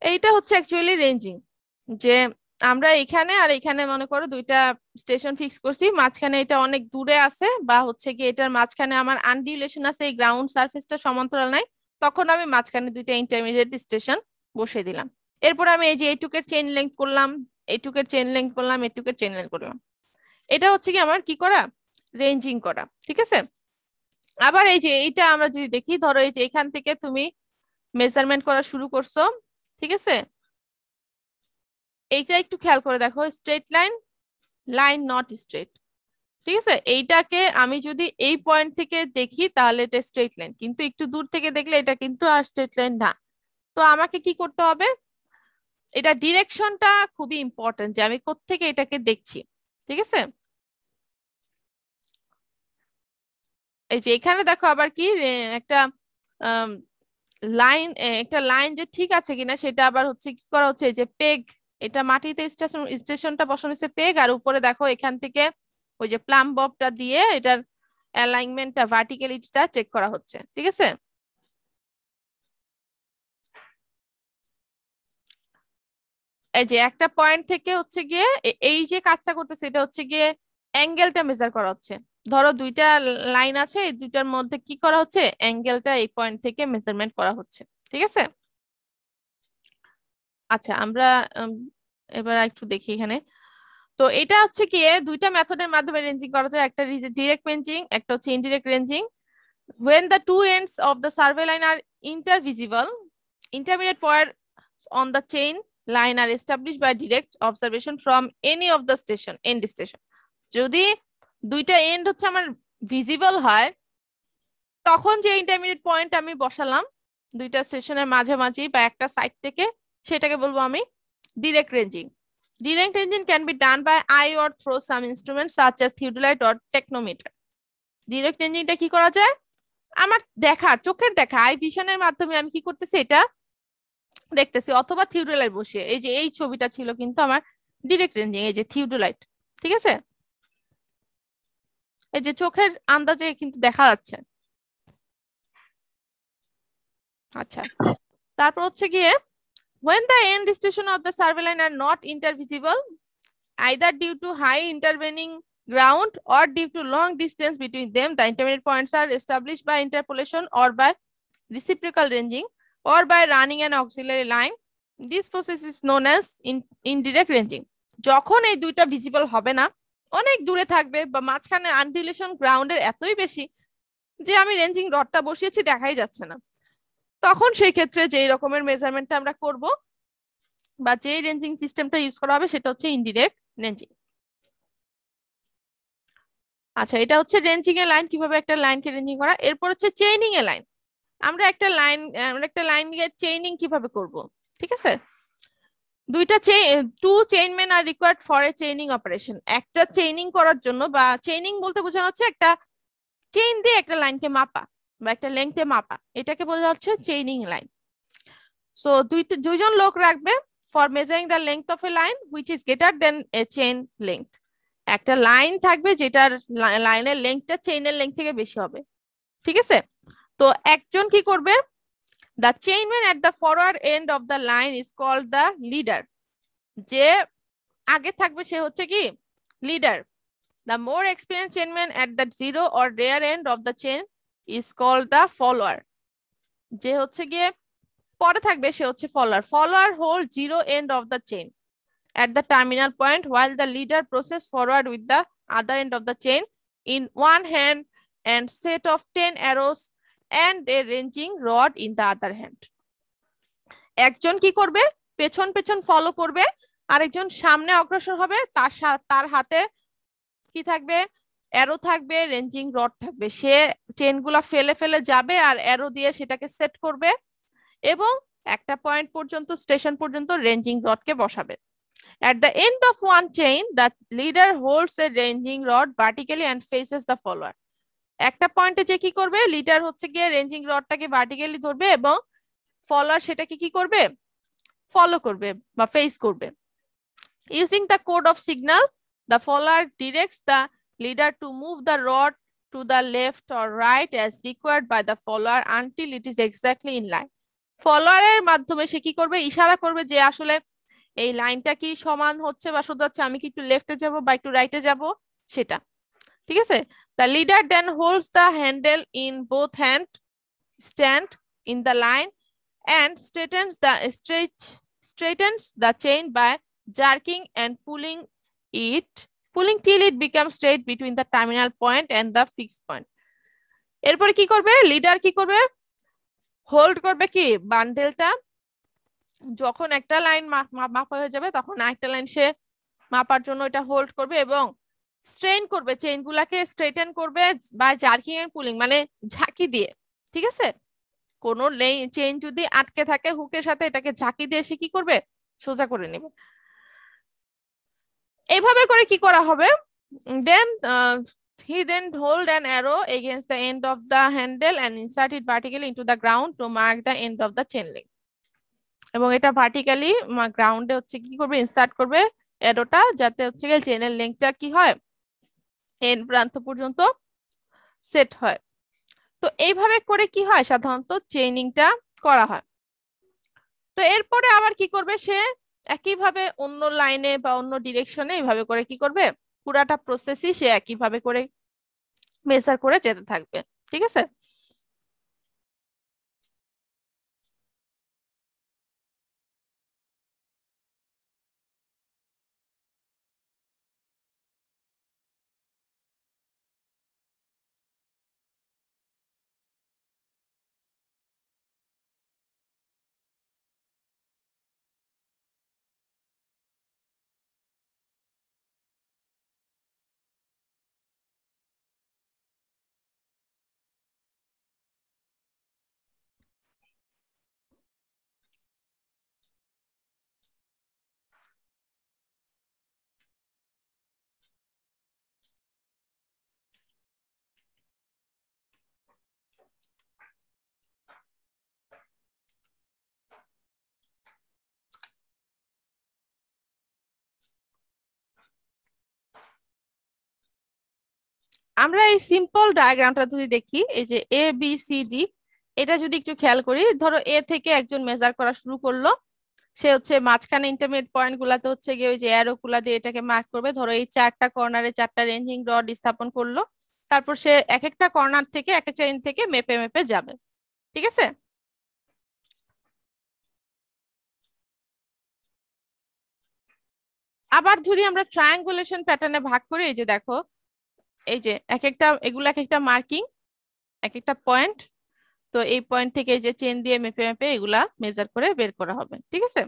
এইটা হচ্ছে অ্যাকচুয়ালি রেঞ্জিং, যে আমরা এখানে আর এখানে মনে করো দুইটা স্টেশন ফিক্স করছি, মাঝখানে এটা অনেক দূরে আছে বা হচ্ছে কি এটার মাঝখানে আমার আনডিউলেশন আছে, এই গ্রাউন্ড সারফেসটা সমান্তরাল নাই, তখন আমি মাঝখানে দুইটা ইন্টারমিডিয়েট স্টেশন বসিয়ে দিলাম। এরপর আমি এই যে এইটুকের চেইন লেংথ করলাম, এইটুকের চেইন লেংথ করলাম, এইটুকের চেইন লেংথ করলাম। এটা হচ্ছে কি আমার কি করা, রেঞ্জিং করা। ঠিক আছে, আবার এই যে এইটা আমরা যদি দেখি, ধরো এই যে এখান থেকে তুমি মেজারমেন্ট করা শুরু করছো, ঠিক আছে, এইটা একটু খেয়াল করে দেখো, straight line, line not straight. ঠিক আছে, এইটাকে আমি যদি এই পয়েন্ট থেকে দেখি তাহলে এটা স্ট্রেট লাইন, কিন্তু একটু দূর থেকে দেখলে এটা কিন্তু আর স্ট্রেট লাইন না। তো আমাকে কি করতে হবে, এটা ডিরেকশনটা খুবই ইম্পর্টেন্ট যে আমি কোত্থেকে এটাকে দেখছি। ঠিক আছে, এই যে এখানে দেখো আবার কি একটা লাইন, একটা লাইন যে ঠিক আছে কিনা সেটা আবার হচ্ছে কি করা হচ্ছে, যে পেগ, এটা মাটিতে স্টেশনটা বসানো হচ্ছে পেগ, আর উপরে দেখো এখান থেকে ওই যে প্লাম ববটা দিয়ে এটার অ্যালাইনমেন্টটা, ভার্টিক্যালিটিটা চেক করা হচ্ছে। ঠিক আছে, এই যে একটা পয়েন্ট থেকে হচ্ছে গিয়ে এই যে কাজটা করতেছে এটা হচ্ছে গিয়ে অ্যাঙ্গেলটা মেজার করা হচ্ছে। ধরো দুইটা লাইন আছে, এই দুইটার মধ্যে কি করা হচ্ছে, অ্যাঙ্গেলটা এই পয়েন্ট থেকে মেজারমেন্ট করা হচ্ছে। ঠিক আছে, আচ্ছা আমরা এবার একটু দেখি এখানে। তো এটা হচ্ছে কি দুইটা মেথডের মাধ্যমে রেঞ্জিং করা যায়, একটা ডিরেক্ট রেঞ্জিং, একটা হচ্ছে indirect ranging. When the two ends of the survey line are intervisible, intermediate point on the chain line are established by direct observation from any of the station, end station. যদি দুইটা and হচ্ছে আমার visible হয়, তখন যে intermediate point আমি বসালাম দুইটা স্টেশনের মাঝামাঝি বা একটা সাইড থেকে, সেটাকে বলবো আমি direct ranging. Direct ranging can be done by eye or through some instruments such as theodolite or technometer. Direct rangingটা কি করা যায়? আমার দেখা, চোখের দেখা, আই ভিশনের মাধ্যমে আমি কি করতেছি, এটা দেখতেছি, অথবা থিওডোলাইট বসিয়ে। এই যে এই ছবিটা ছিল কিন্তু আমার ডিরেক্ট রেঞ্জিং, এই যে থিওডোলাইট, ঠিক আছে, এই যে চোখের আন্দাজে কিন্তু দেখা যাচ্ছে। আচ্ছা, তারপর হচ্ছে গিয়ে when the end station of the survey line are not intervisible either due to high intervening ground or due to long distance between them, the intermediate points are established by interpolation or by reciprocal ranging or by running an auxiliary line. This process is known as indirect ranging. যখন এই দুইটা visible হবে না, অনেক দূরে থাকবে বা মাঝখানে আনডিলেশন গ্রাউন্ডের এতই বেশি যে আমি রেঞ্জিং রডটা বসিয়েছি দেখাই যাচ্ছে না, তখন সেই ক্ষেত্রে যেই রকমের মেজারমেন্টটা আমরা করব বা যে রেঞ্জিং সিস্টেমটা ইউজ করা হবে সেটা হচ্ছে ইনডিরেক্ট রেঞ্জিং। আচ্ছা, এটা হচ্ছে রেঞ্জিং এর লাইন, কিভাবে একটা লাইনকে রেঞ্জিং করা। এরপর হচ্ছে চেইনিং এর লাইন। আমরা একটা লাইন চেইনিং কিভাবে করব, ঠিক আছে। Two chainman are required for a chaining operation. একটা চেইনিং করার জন্য, বা চেইনিং বলতে বোঝানো হচ্ছে একটা চেইন দিয়ে একটা লাইনকে মাপা বা একটা লেংথে মাপা, এটাকে বোঝা হচ্ছে চেইনিং লাইন। সো দুইজন লোক রাখবে for measuring the length of a line which is greater than A chain length. একটা লাইন থাকবে যেটার লাইনের লেংথটা চেইনের লেংথ থেকে বেশি হবে, ঠিক আছে। তো একজন কি করবে, the chainman at the forward end of the line is called the leader. যে আগে থাকবে সে হচ্ছে কি leader. The more experienced chainman at the zero or rear end of the chain is called the follower. যে হচ্ছে গিয়ে পরে থাকবে সে হচ্ছে follower. Follower hold zero end of the chain at the terminal point while the leader process forward with the other end of the chain in one hand and set of 10 arrows and a ranging rod in the other hand. একজন কি করবে, পেছন পেছন follow করবে, আরেকজন সামনে অগ্রসর হবে, তার হাতে কি থাকবে, অ্যারো থাকবে, রেঞ্জিং রড থাকবে। সে চেনগুলা ফেলে ফেলে যাবে আর অ্যারো দিয়ে সেটাকে সেট করবে এবং একটা পয়েন্ট পর্যন্ত, স্টেশন পর্যন্ত রেঞ্জিং রডকে বসাবে। At the end of one chain, the leader holds a ranging rod vertically and faces the follower. একটা পয়েন্টে যে কি করবে, লিডার হচ্ছে গিয়ে রেঞ্জিং রডটাকে ভার্টিক্যালি ধরবে এবং ফলোয়ার সেটাকে কি করবে, ফলো করবে বা ফেস করবে। Using the code of signal, the follower directs the leader to move the rod to the left or right as required by the follower until it is exactly in line. ফলোয়ারের মাধ্যমে সে কি করবে, ইশারা করবে যে আসলে এই লাইনটা কি সমান হচ্ছে বা সোজা হচ্ছে, আমি কি একটু লেফটে যাব বা একটু রাইটে যাব, সেটা, ঠিক আছে। The leader then holds the handle in both hand, stand in the line and straightens the chain by jerking and pulling till it becomes straight between the terminal point and the fixed point. এরপরে কি করবে, leader কি করবে, hold করবে কি বান্ডেলটা, যখন একটা line মাপা হয়ে যাবে তখন আরেকটা লাইন সে মাপার জন্য এটা হোল্ড করবে এবং স্ট্রেন করবে, চেইন গুলাকে স্ট্রেটেন করবে বা জার্কিং এন্ড পুলিং মানে ঝাঁকি দিয়ে, ঠিক আছে। কোনো চেইন যদি আটকে থাকে হুকের সাথে, এটাকে ঝাঁকি দিয়ে সে কি করবে, সোজা করে নেবে। এইভাবে করে কি করা হবে, দেন he then hold an arrow against the end of the handle and insert it vertically into the ground to mark the end of the chain link. এবং এটা ভার্টিক্যালি গ্রাউন্ডে হচ্ছে কি করবে, ইনসার্ট করবে অ্যারোটা, যাতে হচ্ছে গিয়ে চেনের লেংথটা কি হয়, এন্ড প্রান্ত পর্যন্ত সেট হয়। তো এইভাবে করে কি হয়, সাধারণত চেইনিংটা করা হয়। তো এরপরে আবার কি করবে, সে একইভাবে অন্য লাইনে বা অন্য ডিরেকশনে এইভাবে করে কি করবে, পুরাটা প্রসেসই সে একইভাবে করে মেজার করে যেতে থাকবে, ঠিক আছে। আমরা এই সিম্পল ডায়াগ্রামটা যদি দেখি, এই যে এ বি সি ডি, এটা যদি একটু খেয়াল করি, ধরো এ থেকে একজন মেজার করা শুরু করলো, সে হচ্ছে মাঝখানে ইন্টারমিডিয়েট পয়েন্ট গুলাতে হচ্ছে গিয়ে ওই যে অ্যারো গুলা দিয়ে এটাকে মার্ক করবে। ধরো এই চারটা কর্নারে চারটা রেঞ্জিং রড স্থাপন করলো, তারপর সে এক একটা কর্নার থেকে এক একটা এন্ড থেকে মেপে মেপে যাবে। ঠিক আছে? আবার যদি আমরা ট্রায়াঙ্গুলেশন প্যাটার্নে ভাগ করি, এই যে দেখো, এই যে এক একটা, এগুলো এক একটা মার্কিং, এক একটা পয়েন্ট। তো এই পয়েন্ট থেকে এই যে চেন দিয়ে মেপে মেপে এগুলা মেজার করে বের করা হবে। ঠিক আছে?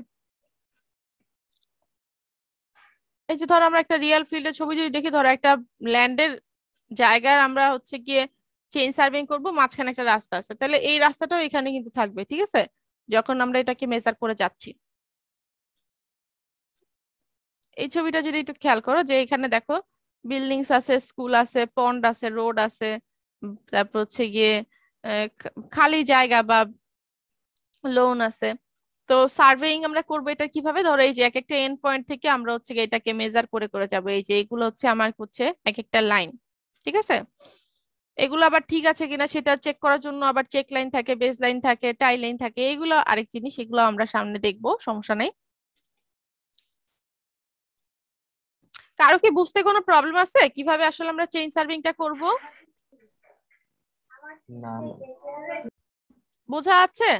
এই যে ধরো আমরা একটা রিয়েল ফিল্ডের ছবি যদি দেখি, ধরো একটা ল্যান্ডের জায়গার আমরা হচ্ছে গিয়ে চেইন সার্ভিং করব, মাঝখানে একটা রাস্তা আছে, তাহলে এই রাস্তাটাও এখানে কিন্তু থাকবে। ঠিক আছে? যখন আমরা এটাকে মেজার করে যাচ্ছি। এই ছবিটা যদি একটু খেয়াল করো, যে এখানে দেখো বিল্ডিংস আছে, স্কুল আছে, পন্ড আছে, রোড আছে, তারপর হচ্ছে গিয়ে খালি জায়গা বা লোন আছে। তো সার্ভেইং আমরা করবো এটা কিভাবে, ধরো এই যে এক একটা এন্ড পয়েন্ট থেকে আমরা হচ্ছে গিয়ে এটাকে মেজার করে করে যাবো। এই যে এগুলো হচ্ছে আমার হচ্ছে এক একটা লাইন। ঠিক আছে? এগুলো আবার ঠিক আছে কিনা সেটা চেক করার জন্য আবার চেক লাইন থাকে, বেস লাইন থাকে, টাই লাইন থাকে, এগুলো আরেক জিনিস, এগুলো আমরা সামনে দেখবো, সমস্যা নাই। কারো কি বুঝতে কোনো প্রবলেম আছে কিভাবে আসলে আমরা চেইন সার্ভিংটা করব? না বোঝা যাচ্ছে?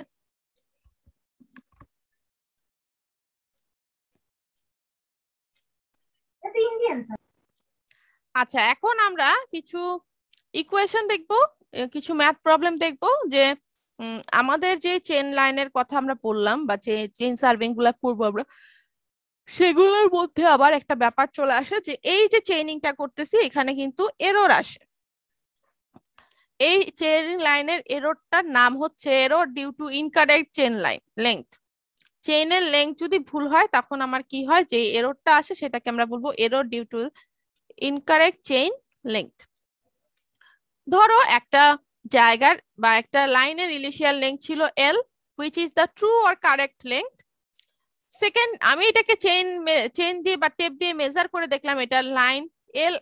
আচ্ছা, এখন আমরা কিছু ইকুয়েশন দেখবো, কিছু ম্যাথ প্রবলেম দেখবো, যে আমাদের যে চেন লাইনের কথা আমরা বললাম বা যে চেন সার্ভিং গুলা করবো আমরা, সেগুলোর মধ্যে আবার একটা ব্যাপার চলে আসে, যে এই যে চেইনিংটা করতেছি এখানে কিন্তু এরর আসে। এই চেন লাইনের এররটার নাম হচ্ছে error due to incorrect chain line length. চেইনের লেংথ যদি ভুল হয় তখন আমার কি হয়, যে এররটা আসে সেটাকে আমরা বলবো error due to incorrect chain length. ধরো একটা জায়গার বা একটা লাইনের ইনিশিয়াল লেংথ ছিল L, which is the true or correct length. Second, আমি এটাকে চেইন দিয়ে বা টেপ দিয়ে মেজার করে দেখলাম এটা লাইন এল,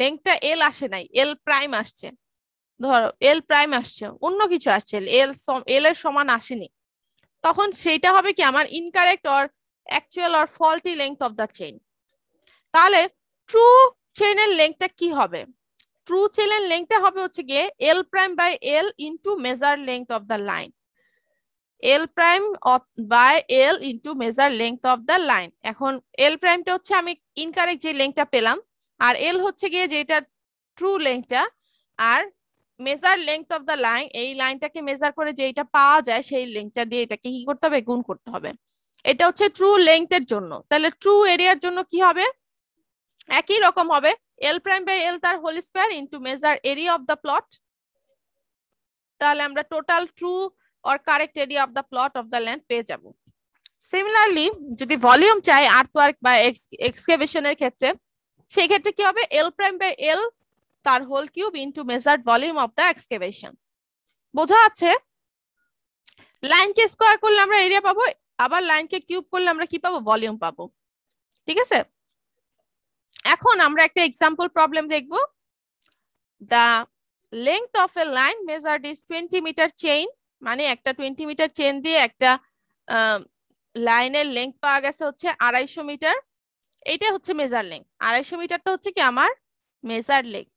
লেংথটা এল আসে নাই, এল প্রাইম আসছে। ধরো এল প্রাইম আসছে, অন্য কিছু আসছে, এল এর সমান আসেনি। তখন সেইটা হবে কি আমার incorrect or actual or faulty length of the chain. তাহলে ট্রু চেইনের লেংথটা কি হবে? ট্রু চেইনের লেংথটা হবে হচ্ছে গিয়ে L prime by L into measure length of the line. L prime by L into measure length of the line. এখন এল প্রাইমটা হচ্ছে আমি ইনকারেক্ট যে লেংথটা পেলাম, আর এল হচ্ছে গিয়ে যেটা ট্রু লেংথটা, আর measure length of the line, এই লাইনটাকে মেজার করে যেটা পাওয়া যায় সেই লেংথটা দিয়ে এটাকে কি করতে হবে, গুণ করতে হবে। এটা হচ্ছে ট্রু লেংথের জন্য। তাহলে ট্রু এরিয়ার জন্য কি হবে, একই রকম হবে, এল প্রাইম বাই এল তার whole square into measure area of the plot. তাহলে আমরা total true or correct area of the plot of the land পেয়ে যাব। সিমিলারলি যদি ভলিউম চাই আর্থওয়ার্ক বা এক্সকেভেশনের ক্ষেত্রে, সেই ক্ষেত্রে কি হবে, এল প্রাইম বাই এল তার whole cube into measured volume of the excavation. বোঝা যাচ্ছে? লাইনকে স্কোয়ার করলে আমরা এরিয়া পাবো, আবার লাইনকে কিউব করলে আমরা কি পাবো, ভলিউম পাবো। ঠিক আছে? এখন আমরা একটা এক্সাম্পল প্রবলেম দেখব। The length of a line measured is 20 metre chain, মানে একটা 20 মিটার চেইন দিয়ে একটা লাইনের লেংথ পাওয়া গেছে হচ্ছে 250 মিটার। এইটা হচ্ছে মেজার লেংথ, 250 মিটারটা হচ্ছে কি আমার measure length.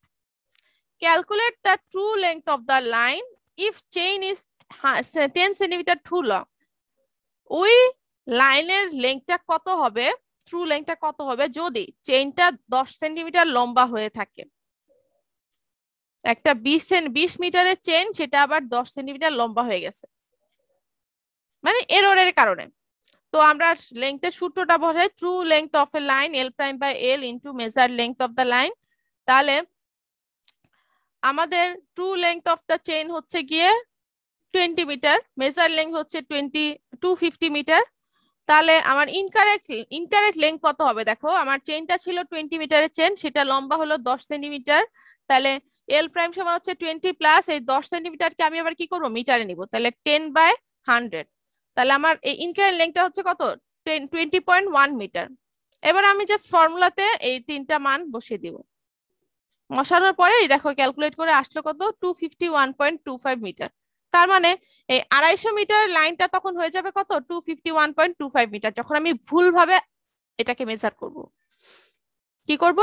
Calculate the true length of the line if chain is 10 centimetre too long. ওই লাইনের লেংথটা কত হবে, ট্রু লেংথটা কত হবে যদি চেইনটা 10 সেন্টিমিটার লম্বা হয়ে থাকে। একটা 20 মিটারের চেইন, সেটা আবার 10 সেন্টিমিটার লম্বা হয়ে গেছে, মানে এররের কারণে। তো আমরা লেংথের সূত্রটা বসাই, true length of a line L prime by L into measure length of the line. তাহলে আমাদের true length of the chain হচ্ছে গিয়ে 20 মিটার, মেজার লেংথ হচ্ছে 250 মিটার। তাহলে আমার ইনকারেক্ট লেংথ কত হবে, দেখো আমার চেইনটা ছিল 20 মিটারের চেইন, সেটা লম্বা হলো 10 সেন্টিমিটার। তাহলে এল প্রাইম সমান হচ্ছে 20 প্লাস এই 10 সেন্টিমিটারকে আমি আবার কি করবো, মিটারে নিব, তাহলে 10/100। তাহলে আমার এই ইনকারেক্ট লেংথটা হচ্ছে কত, 20.1 মিটার। এবার আমি জাস্ট ফর্মুলাতে এই তিনটা মান বসিয়ে দিব। বসানোর পরেই দেখো ক্যালকুলেট করে আসলো কত 251.25 মিটার। তার মানে এই 250 মিটার লাইনটা তখন হয়ে যাবে কত 251.25 মিটার যখন আমি ভুলভাবে এটাকে মেজার করব। কি করব,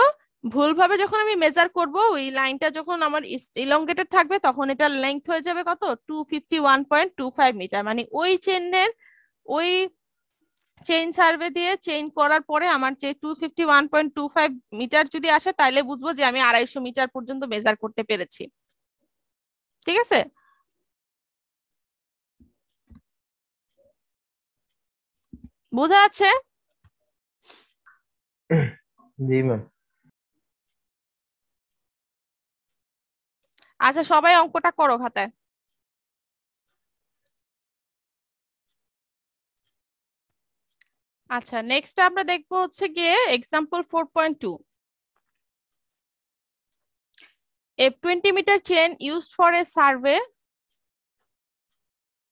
ভুলভাবে যখন আমি মেজার করব ওই লাইনটা যখন আমার ইলংগেটেড থাকবে তখন এটার লেন্থ হয়ে যাবে কত 251.25 মিটার। মানে ওই চেনের ওই চেইন সার্ভে দিয়ে চেইন করার পরে আমার যে 251.25 মিটার যদি আসে তাহলে বুঝবো যে আমি 250 মিটার পর্যন্ত মেজার করতে পেরেছি। ঠিক আছে, বোঝা যাচ্ছে? জি ম্যাম। আচ্ছা সবাই অঙ্কটা করো খাতায়। আচ্ছা নেক্সট আমরা দেখবো হচ্ছে গিয়ে example 4.2। A 20 meter chain used for a survey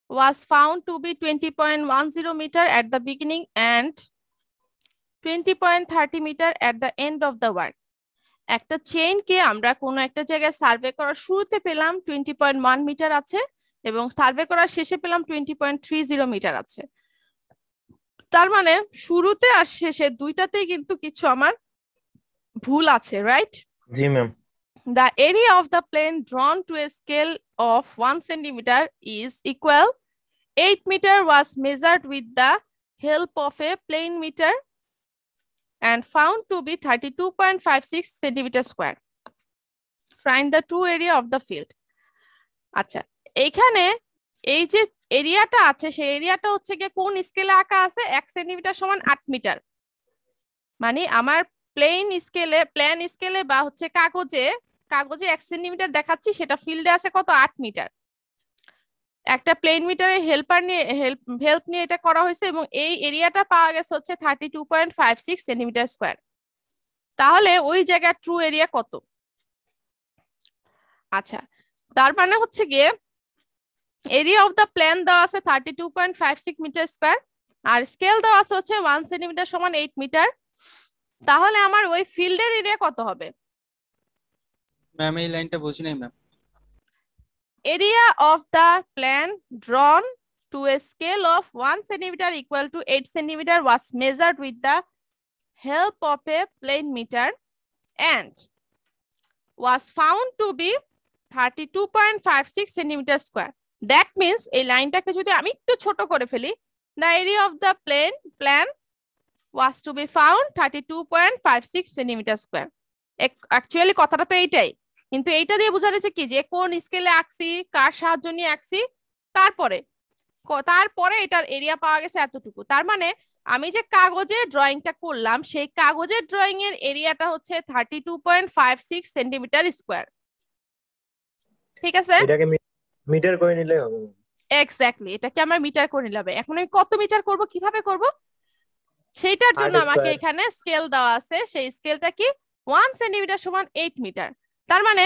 was found to be 20.10 meter at the beginning and 20.30 meter at the end of the work. একটা চেইনকে আমরা কোনো একটা জায়গায় সার্ভে করার শুরুতে পেলাম 20.1 মিটার আছে এবং সার্ভে করার শেষে পেলাম 20.30 মিটার আছে। তার মানে শুরুতে আর শেষে দুইটাতেই কিন্তু কিছু আমার ভুল আছে, right? G ma'am. The area of the plane drawn to a scale of 1 centimeter is equal 8 meter was measured with the help of a plane meter and found to be 32.56 centimeter square. Find the true area of the field. আচ্ছা এইখানে এই যে এরিয়াটা আছে সেই এরিয়াটা হচ্ছে গিয়ে কোন স্কেলে আঁকা আছে 1 সেন্টিমিটার সমান 8 মিটার। মানে আমার প্লেন স্কেলে বা হচ্ছে কাগজে 1 সেন্টিমিটার দেখাচ্ছি, সেটা ফিল্ডে আছে কত 8 মিটার। একটা প্লেন মিটারের হেল্প নিয়ে এটা করা হয়েছে এবং এই এরিয়াটা পাওয়া গেছে হচ্ছে 32.56 সেন্টিমিটার স্কয়ার। তাহলে ওই জায়গার ট্রু এরিয়া কত? আচ্ছা তার মানে হচ্ছে গিয়ে এরিয়া অফ দ্য প্লেন দেওয়া আছে 32.56 মিটার স্কয়ার আর স্কেল দেওয়া আছে হচ্ছে 1 সেন্টিমিটার সমান 8 মিটার। তাহলে আমার ওই ফিল্ডের এরিয়া কত হবে? ম্যাম এই লাইনটা বুঝি নাই ma'am. Area of the plane drawn to a scale of 1 centimeter equal to 8 centimeter was measured with the help of a plane meter and was found to be 32.56 centimeter square. That means এই লাইনটাকে যদি আমি একটু ছোট করে ফেলি, the area of the plane was to be found 32.56 centimeter square. Actually কথাটা তো এইটাই, কিন্তু এইটা দিয়ে বোঝানো হচ্ছে কি যে কোন স্কেলে আঁকছি, কার সাহায্য নিয়ে আঁকছি, তারপরে এটার এরিয়া পাওয়া গেছে এতটুকু। তার মানে আমি যে কাগজে ড্রয়িংটা করলাম সেই কাগজের ড্রয়িং এর এরিয়াটা হচ্ছে 32.56 সেন্টিমিটার স্কয়ার। ঠিক আছে, এটাকে মিটার করে নিলে হবে। এক্স্যাক্টলি, এটাকে আমরা মিটার করে নিলাম। এখন আমি কত মিটার করব, কিভাবে করব, সেইটার জন্য আমাকে এখানে স্কেল দেওয়া আছে। সেই স্কেলটা কি 1 সেন্টিমিটার সমান 8 মিটার। তার মানে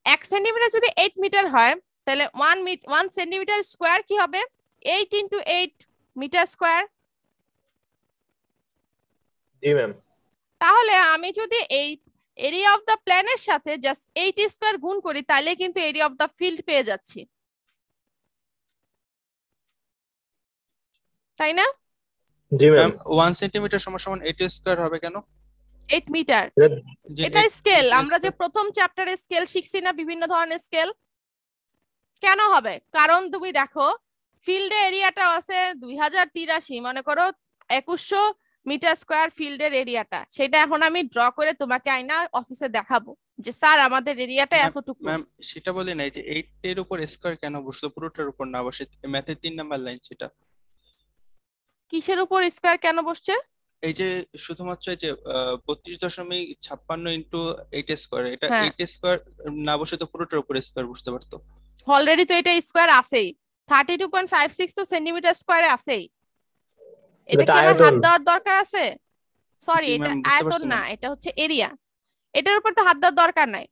1 সেন্টিমিটার যদি 8 মিটার হয় তাহলে 1 সেন্টিমিটার স্কয়ার কি হবে 8 ইনটু 8 মিটার স্কয়ার। জি ম্যাম। তাহলে আমি যদি এই এরিয়া অফ দ্য প্লেনের সাথে জাস্ট 8 স্কয়ার গুণ করি তাহলে কিন্তু এরিয়া অফ দ্য ফিল্ড পেয়ে যাচ্ছি, তাই না? জি ম্যাম। 1 সেন্টিমিটার সমান 8 স্কয়ার হবে কেন? 8 মিটার এটা স্কেল, আমরা যে প্রথম চ্যাপ্টারে স্কেল শিখছি না, বিভিন্ন ধরনের স্কেল। কেন হবে? কারণ তুমি দেখো ফিল্ডে এরিয়াটা আছে 2083, মনে করো 2100 মিটার স্কয়ার ফিল্ডের এরিয়াটা, সেটা এখন আমি ড্র করে তোমাকে আইনা অফিসে দেখাবো যে স্যার আমাদের এরিয়াটা এতটুকু। ম্যাম সেটা বলি নাই যে 8 এর উপর স্কয়ার কেন বসলো, পুরোটার উপর না বসে ম্যাথের 3 নাম্বার লাইন সেটা। কিসের উপর স্কয়ার কেন বসছে? এই যে শুধুমাত্র এই যে 32.56 ইনটু 8 স্কয়ার, এটা 8 স্কয়ার না বসে তো পুরোটার উপর স্কয়ার বসতে পারতো। অলরেডি তো এটা স্কয়ার আছেই, 32.56 তো সেন্টিমিটার স্কয়ারে আছেই। এটা কি আমার হাত দেওয়ার দরকার আছে? সরি, এটা আয়তন না, এটা হচ্ছে এরিয়া। এটার উপর তো হাত দেওয়ার দরকার নাই।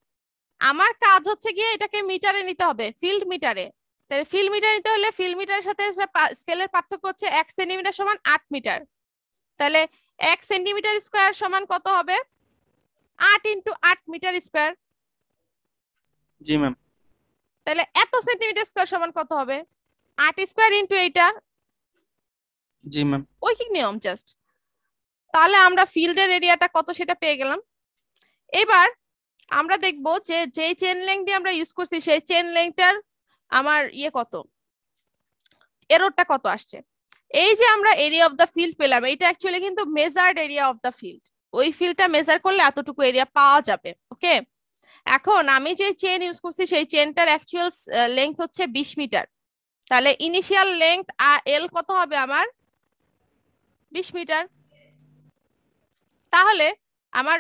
আমার কাজ হচ্ছে গিয়ে এটাকে মিটারে নিতে হবে, ফিল্ড মিটারে। তাহলে ফিল্ড মিটার নিতে হলে ফিল্ড মিটারের সাথে স্কেলের পার্থক্য হচ্ছে 1 সেন্টিমিটার সমান 8 মিটার। তাহলে 1 সেন্টিমিটার স্কয়ার সমান কত হবে 8 ইনটু 8 মিটার স্কয়ার। জি ম্যাম। তাহলে এত সেন্টিমিটার স্কয়ার সমান কত হবে? 8 স্কয়ার ইনটু এইটা। জি ম্যাম। ঐকিক নিয়ম জাস্ট। তাহলে আমরা ফিল্ডের এরিয়াটা কত সেটা পেয়ে গেলাম। এবার আমরা দেখব যে যেই চেন লেংথ দিয়ে আমরা ইউজ করছি সেই চেন লেংথটার আমার কত, এররটা কত আসছে। এই যে আমরা এরিয়া অফ দ্য ফিল্ড পেলাম, এটা অ্যাকচুয়ালি কিন্তু measured area of the field. ওই ফিল্ডটা মেজার করলে এতটুকু এরিয়া পাওয়া যাবে। ওকে, এখন আমি যে চেন ইউজ করছি সেই চেনটার অ্যাকচুয়াল লেংথ হচ্ছে 20 মিটার। তাহলে ইনিশিয়াল লেংথ এল কত হবে আমার? 20 মিটার। তাহলে আমার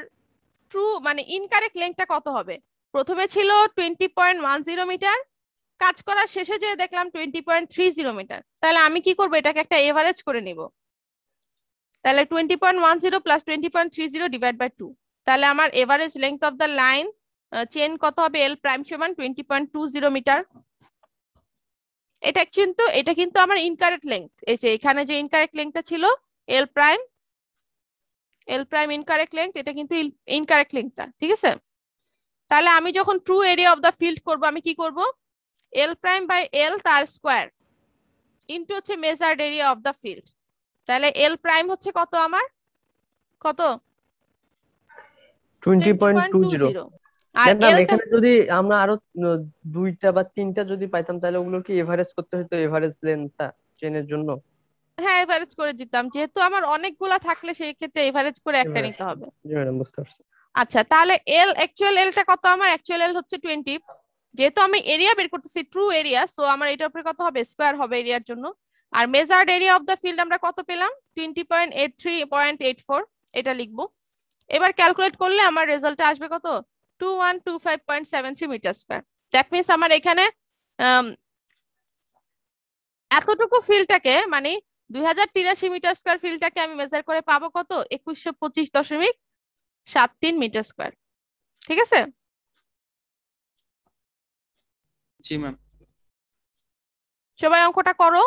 ট্রু মানে ইনকারেক্ট লেংথটা কত হবে? প্রথমে ছিল 20.10 মিটার, কাজ করার শেষে যে দেখলাম 20.30 মিটার। তাহলে আমি কি করবো, এটাকে একটা এভারেজ করে নিব। তাহলে 20.10 প্লাস 20.30 ডিভাইড বাই 2। তাহলে আমার average length of the line chain কত হবে? এল প্রাইম সমান 20.20 মিটার। এটা কিন্তু আমার ইনকারেক্ট লেংথ। এই যে এখানে যে ইনকারেক্ট লেংথটা ছিল এল প্রাইম ইনকারেক্ট লেংথ, এটা কিন্তু ইনকারেক্ট লেংথটা, ঠিক আছে। তাহলে আমি যখন true area of the field করব, আমি কি করব? এল প্রাইম বাই এল তার স্কোয়ার ইনটু হচ্ছে measured area of the field. তাহলে এল প্রাইম হচ্ছে কত আমার? কত? 20.20। আর ম্যাডাম এলটা এখানে যদি আমরা আরো দুইটা বা তিনটা যদি পাইতাম তাহলে ওগুলো কি এভারেজ করতে হতো, এভারেজ লেন্থটা চেনের জন্য? হ্যাঁ এভারেজ করে দিতাম, যেহেতু আমার অনেকগুলা থাকলে সেই ক্ষেত্রে এভারেজ করে একটা নিতে হবে। জি ম্যাডাম, বুঝতে পারছি। আচ্ছা, তাহলে অ্যাকচুয়াল এলটা কত আমার? অ্যাকচুয়াল এল হচ্ছে 20। যেহেতু আমি এরিয়া বের করতেছি ট্রু এরিয়া, সো আমার এটার উপরে কত হবে? স্কয়ার হবে এরিয়ার জন্য। আর measured area of the field আমরা কত পেলাম? 20.83.84, এটা লিখবো। এবার ক্যালকুলেট করলে আমার রেজাল্টে আসবে কত? 2125.73 মিটার স্কয়ার। দ্যাট মিনস আমার এখানে এতটুকু ফিল্ডটাকে মানে 2083 মিটার স্কয়ার ফিল্ডটাকে আমি মেজার করে পাবো কত? 2125.73 মিটার স্কয়ার। ঠিক আছে? জি ম্যাম। সবাই অঙ্কটা করো।